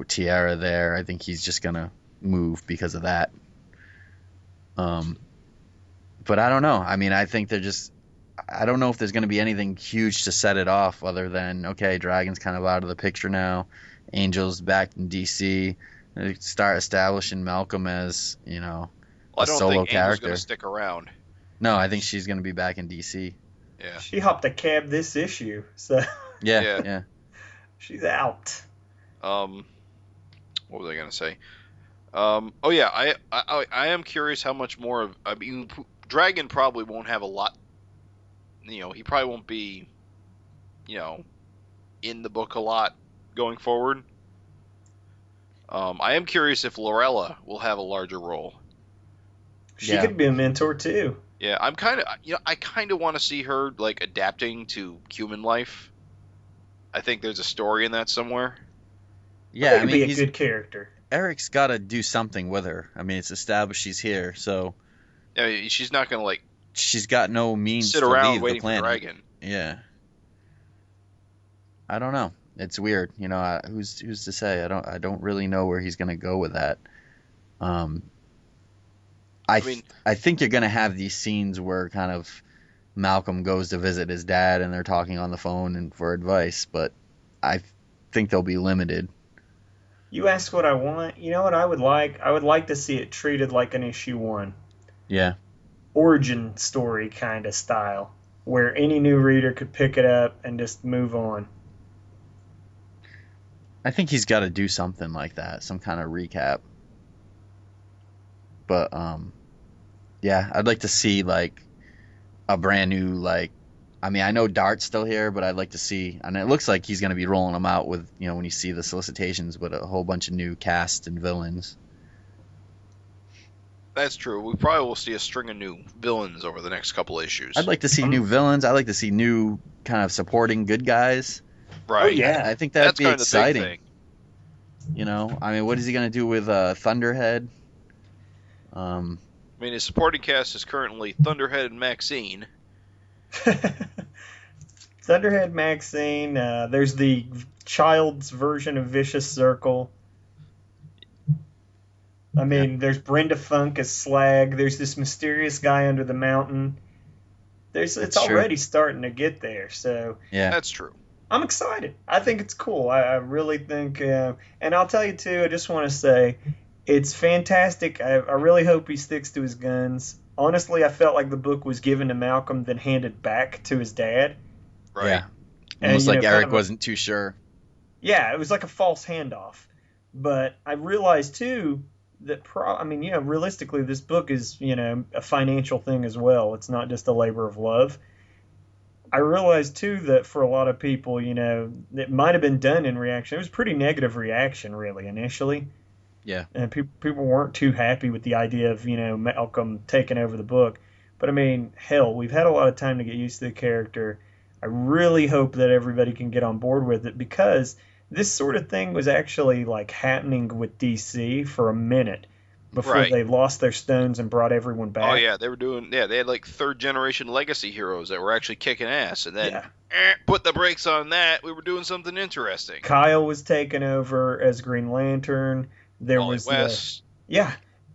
Tiara there. I think he's just going to move because of that. But I don't know. I mean, I think I don't know if there's going to be anything huge to set it off other than, okay, Dragon's kind of out of the picture now. Angel's back in DC. They start establishing Malcolm as, a solo character. I don't think Angel's going to stick around. No, I think she's going to be back in DC. Yeah. She hopped a cab this issue, so. Yeah. She's out. What was I going to say? I am curious how much more of. I mean, Dragon probably won't have a lot. He probably won't be, in the book a lot going forward. I am curious if Lorella will have a larger role. She could be a mentor too. Yeah, I kind of want to see her like adapting to human life. I think there's a story in that somewhere. Yeah, I mean, be a good character. Eric's got to do something with her. I mean, it's established she's here, so. Yeah, she's not gonna She's got no means sit to around leave waiting the planet. for Dragon. Yeah. I don't know. It's weird. Who's to say? I don't really know where he's gonna go with that. I think you're gonna have these scenes where kind of Malcolm goes to visit his dad and they're talking on the phone and for advice, but I think they'll be limited. You ask what I want. You know what I would like? I would like to see it treated like an issue 1. Yeah. Origin story kind of style, where any new reader could pick it up and just move on. I think he's got to do something like that, some kind of recap. But I'd like to see like a brand new I know Dart's still here, but I'd like to see, and it looks like he's going to be rolling them out with, when you see the solicitations with a whole bunch of new cast and villains. That's true. We probably will see a string of new villains over the next couple issues. I'd like to see new villains. I'd like to see new kind of supporting good guys. Right. Oh, yeah. I think that'd be kind of the big exciting. Thing. What is he going to do with Thunderhead? His supporting cast is currently Thunderhead and Maxine. Thunderhead, Maxine. There's the child's version of Vicious Circle. There's Brenda Funk as Slag. There's this mysterious guy under the mountain. It's already starting to get there. So yeah, that's true. I'm excited. I think it's cool. I really think, and I'll tell you too. I just want to say, it's fantastic. I really hope he sticks to his guns. Honestly, I felt like the book was given to Malcolm, then handed back to his dad. Right. Yeah. Almost like Eric wasn't too sure. Yeah, it was like a false handoff. But I realized too that realistically, this book is a financial thing as well. It's not just a labor of love. I realized too that for a lot of people, it might have been done in reaction. It was a pretty negative reaction, really, initially. Yeah. And people weren't too happy with the idea of Malcolm taking over the book. But I mean, hell, we've had a lot of time to get used to the character. I really hope that everybody can get on board with it, because this sort of thing was actually like happening with DC for a minute before they lost their stones and brought everyone back. Oh yeah, they had like third generation legacy heroes that were actually kicking ass, and then put the brakes on that. We were doing something interesting. Kyle was taken over as Green Lantern. There Wally was West.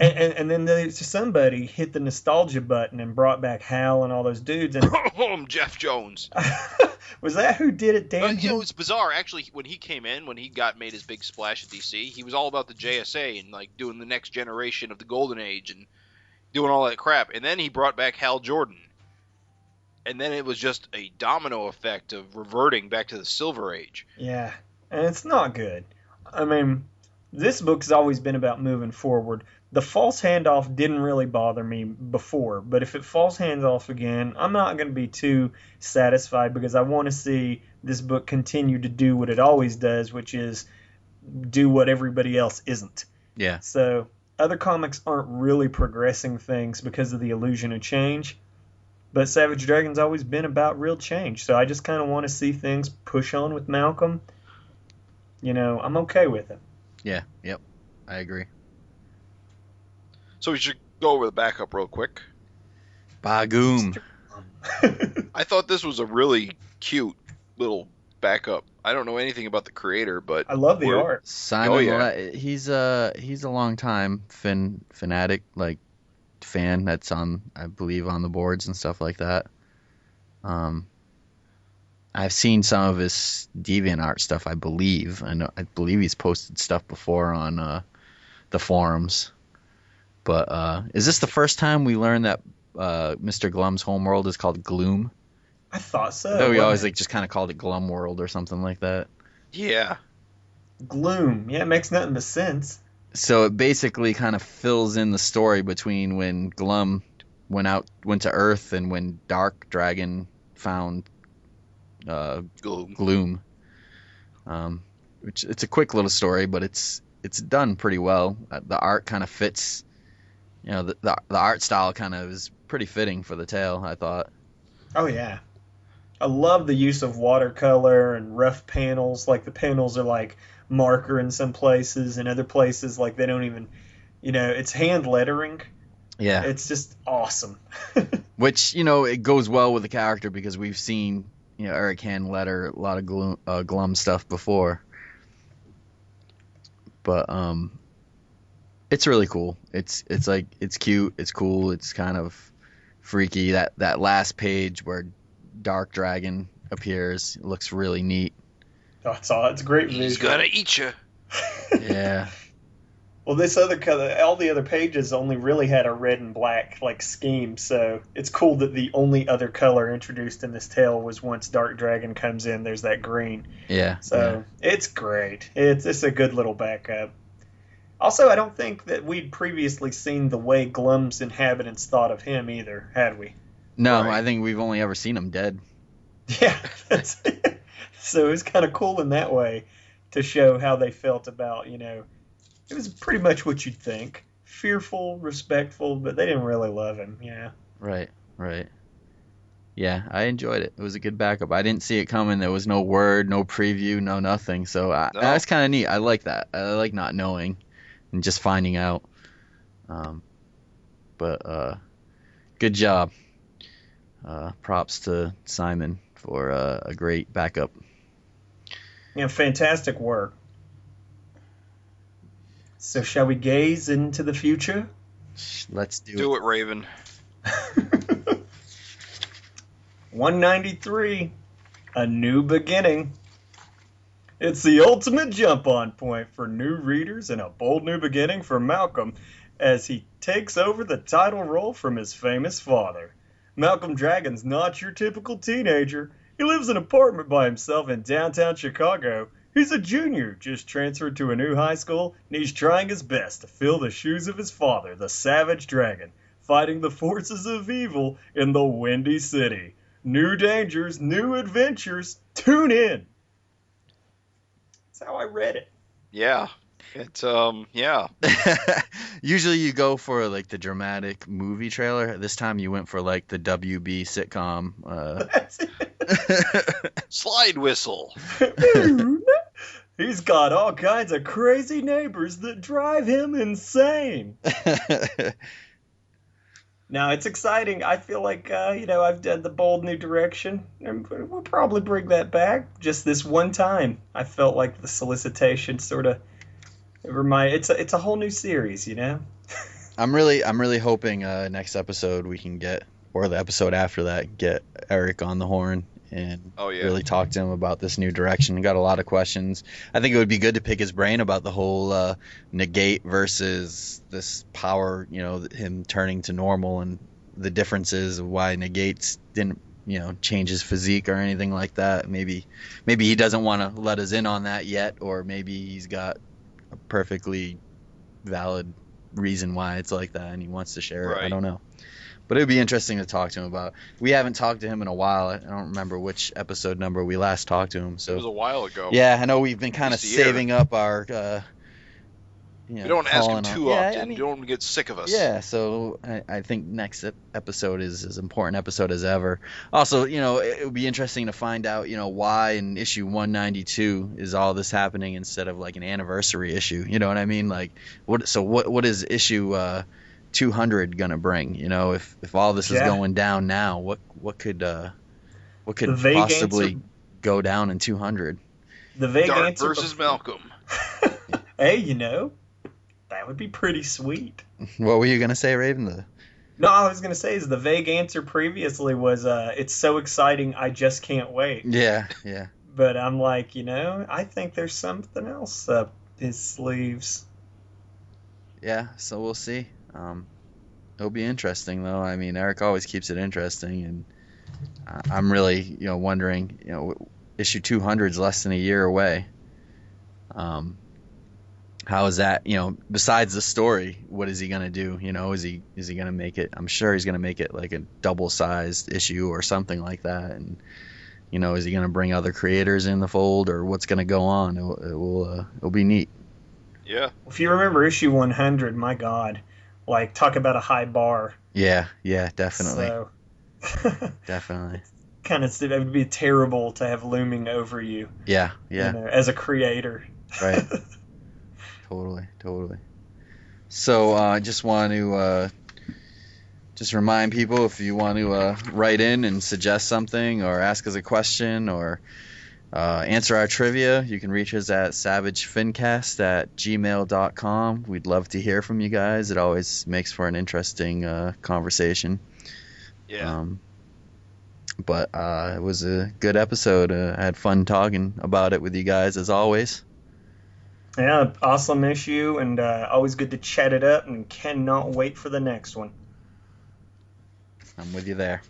And then somebody hit the nostalgia button and brought back Hal and all those dudes. And Jeff Jones. Was that who did it, Dan? It's bizarre. Actually, when he came in, when he made his big splash at DC, he was all about the JSA and like doing the next generation of the Golden Age and doing all that crap. And then he brought back Hal Jordan. And then it was just a domino effect of reverting back to the Silver Age. Yeah, and it's not good. I mean, this book's always been about moving forward. The false handoff didn't really bother me before, but if it falls hands off again, I'm not going to be too satisfied, because I want to see this book continue to do what it always does, which is do what everybody else isn't. Yeah. So other comics aren't really progressing things because of the illusion of change, but Savage Dragon's always been about real change. So I just kind of want to see things push on with Malcolm. You know, I'm okay with it. Yeah, yep, I agree. So we should go over the backup real quick. Bagoom. I thought this was a really cute little backup. I don't know anything about the creator, but I love the art. Simon, he's a long time fanatic, like fan that's on, I believe, on the boards and stuff like that. I've seen some of his DeviantArt stuff. I believe he's posted stuff before on the forums. But is this the first time we learned that Mr. Glum's homeworld is called Gloom? I thought so. Though we always just kind of called it Glum World or something like that. Yeah. Gloom. Yeah, it makes nothing but sense. So it basically kind of fills in the story between when Glum went to Earth and when Dark Dragon found Gloom. Which it's a quick little story, but it's done pretty well. The art kind of fits. You know, the art style kind of is pretty fitting for the tale, I thought. Oh, yeah. I love the use of watercolor and rough panels. Like, the panels are, like, marker in some places, and other places, like, they don't even... You know, it's hand lettering. Yeah. It's just awesome. Which, you know, it goes well with the character, because we've seen, you know, Eric hand letter a lot of Glum stuff before. But, it's really cool. It's like, it's cute, it's cool, it's kind of freaky. That last page where Dark Dragon appears looks really neat. Oh, it's great visual. He's gonna eat you. Yeah. Well, this other color, all the other pages only really had a red and black like scheme, so it's cool that the only other color introduced in this tale was once Dark Dragon comes in, there's that green. Yeah. So it's great. It's a good little backup. Also, I don't think that we'd previously seen the way Glum's inhabitants thought of him either, had we? No, Right. I think we've only ever seen him dead. Yeah. So it was kind of cool in that way to show how they felt about, you know, it was pretty much what you'd think. Fearful, respectful, but they didn't really love him, yeah. Right. Yeah, I enjoyed it. It was a good backup. I didn't see it coming. There was no word, no preview, no nothing. So that's kind of neat. I like that. I like not knowing and just finding out. But good job. Props to Simon for a great backup. Yeah, fantastic work. So shall we gaze into the future? Let's do it. Do it, Raven. 193, A New Beginning. It's the ultimate jump-on point for new readers and a bold new beginning for Malcolm as he takes over the title role from his famous father. Malcolm Dragon's not your typical teenager. He lives in an apartment by himself in downtown Chicago. He's a junior, just transferred to a new high school, and he's trying his best to fill the shoes of his father, the Savage Dragon, fighting the forces of evil in the Windy City. New dangers, new adventures. Tune in. That's how I read it. Yeah. It's, yeah. Usually you go for like the dramatic movie trailer. This time you went for like the WB sitcom. That's it. Slide whistle. He's got all kinds of crazy neighbors that drive him insane. Now, it's exciting. I feel like, I've done the bold new direction, and we'll probably bring that back. Just this one time, I felt like the solicitation sort of it's a whole new series, I'm really hoping next episode we can get, or the episode after that, get Erik on the horn and really talk to him about this new direction. We got a lot of questions. I think it would be good to pick his brain about the whole negate versus this power, him turning to normal, and the differences of why negates didn't, change his physique or anything like that. Maybe he doesn't want to let us in on that yet, or maybe he's got a perfectly valid reason why it's like that and he wants to share it. I don't know. But it would be interesting to talk to him about. We haven't talked to him in a while. I don't remember which episode number we last talked to him. So it was a while ago. Yeah, I know we've been kind of saving up our. We don't ask him too often. You don't want to get sick of us. Yeah, so I think next episode is as important episode as ever. Also, it would be interesting to find out, why in issue 192 is all this happening instead of like an anniversary issue. You know what I mean? Like, what is issue 200 gonna bring? If all this is going down now, what could possibly go down in 200? The vague Dart answer versus Malcolm. Hey, that would be pretty sweet. What were you gonna say, Raven? No, I was gonna say is the vague answer previously was it's so exciting I just can't wait. Yeah. But I'm like, I think there's something else up his sleeves. Yeah, so we'll see. It'll be interesting though. I mean, Erik always keeps it interesting, and I'm really, wondering, issue 200 is less than a year away. How is that, besides the story, what is he going to do? Is he going to make it? I'm sure he's going to make it like a double-sized issue or something like that. And, is he going to bring other creators in the fold, or what's going to go on? It'll be neat. Yeah. If you remember issue 100, my God, like talk about a high bar. Yeah, definitely. So, definitely. It would be terrible to have looming over you. Yeah. As a creator. Right. Totally. So I just want to just remind people, if you want to write in and suggest something or ask us a question or answer our trivia, you can reach us at SAVAGEFINcast@gmail.com. We'd love to hear from you guys. It always makes for an interesting conversation. Yeah. But it was a good episode. I had fun talking about it with you guys, as always. Yeah, awesome issue, and always good to chat it up, and cannot wait for the next one. I'm with you there.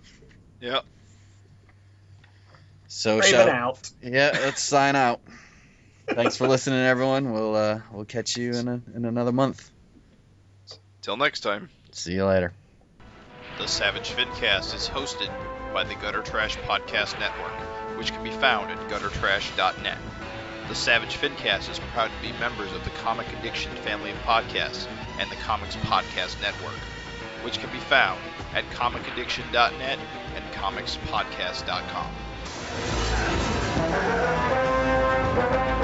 Yep. So Raven out. Yeah, let's sign out. Thanks for listening, everyone. We'll catch you in another month. Till next time. See you later. The Savage FINcast is hosted by the Gutter Trash Podcast Network, which can be found at guttertrash.net. The Savage FINcast is proud to be members of the Comic Addiction family of podcasts and the Comics Podcast Network, which can be found at comicaddiction.net and comicspodcast.com.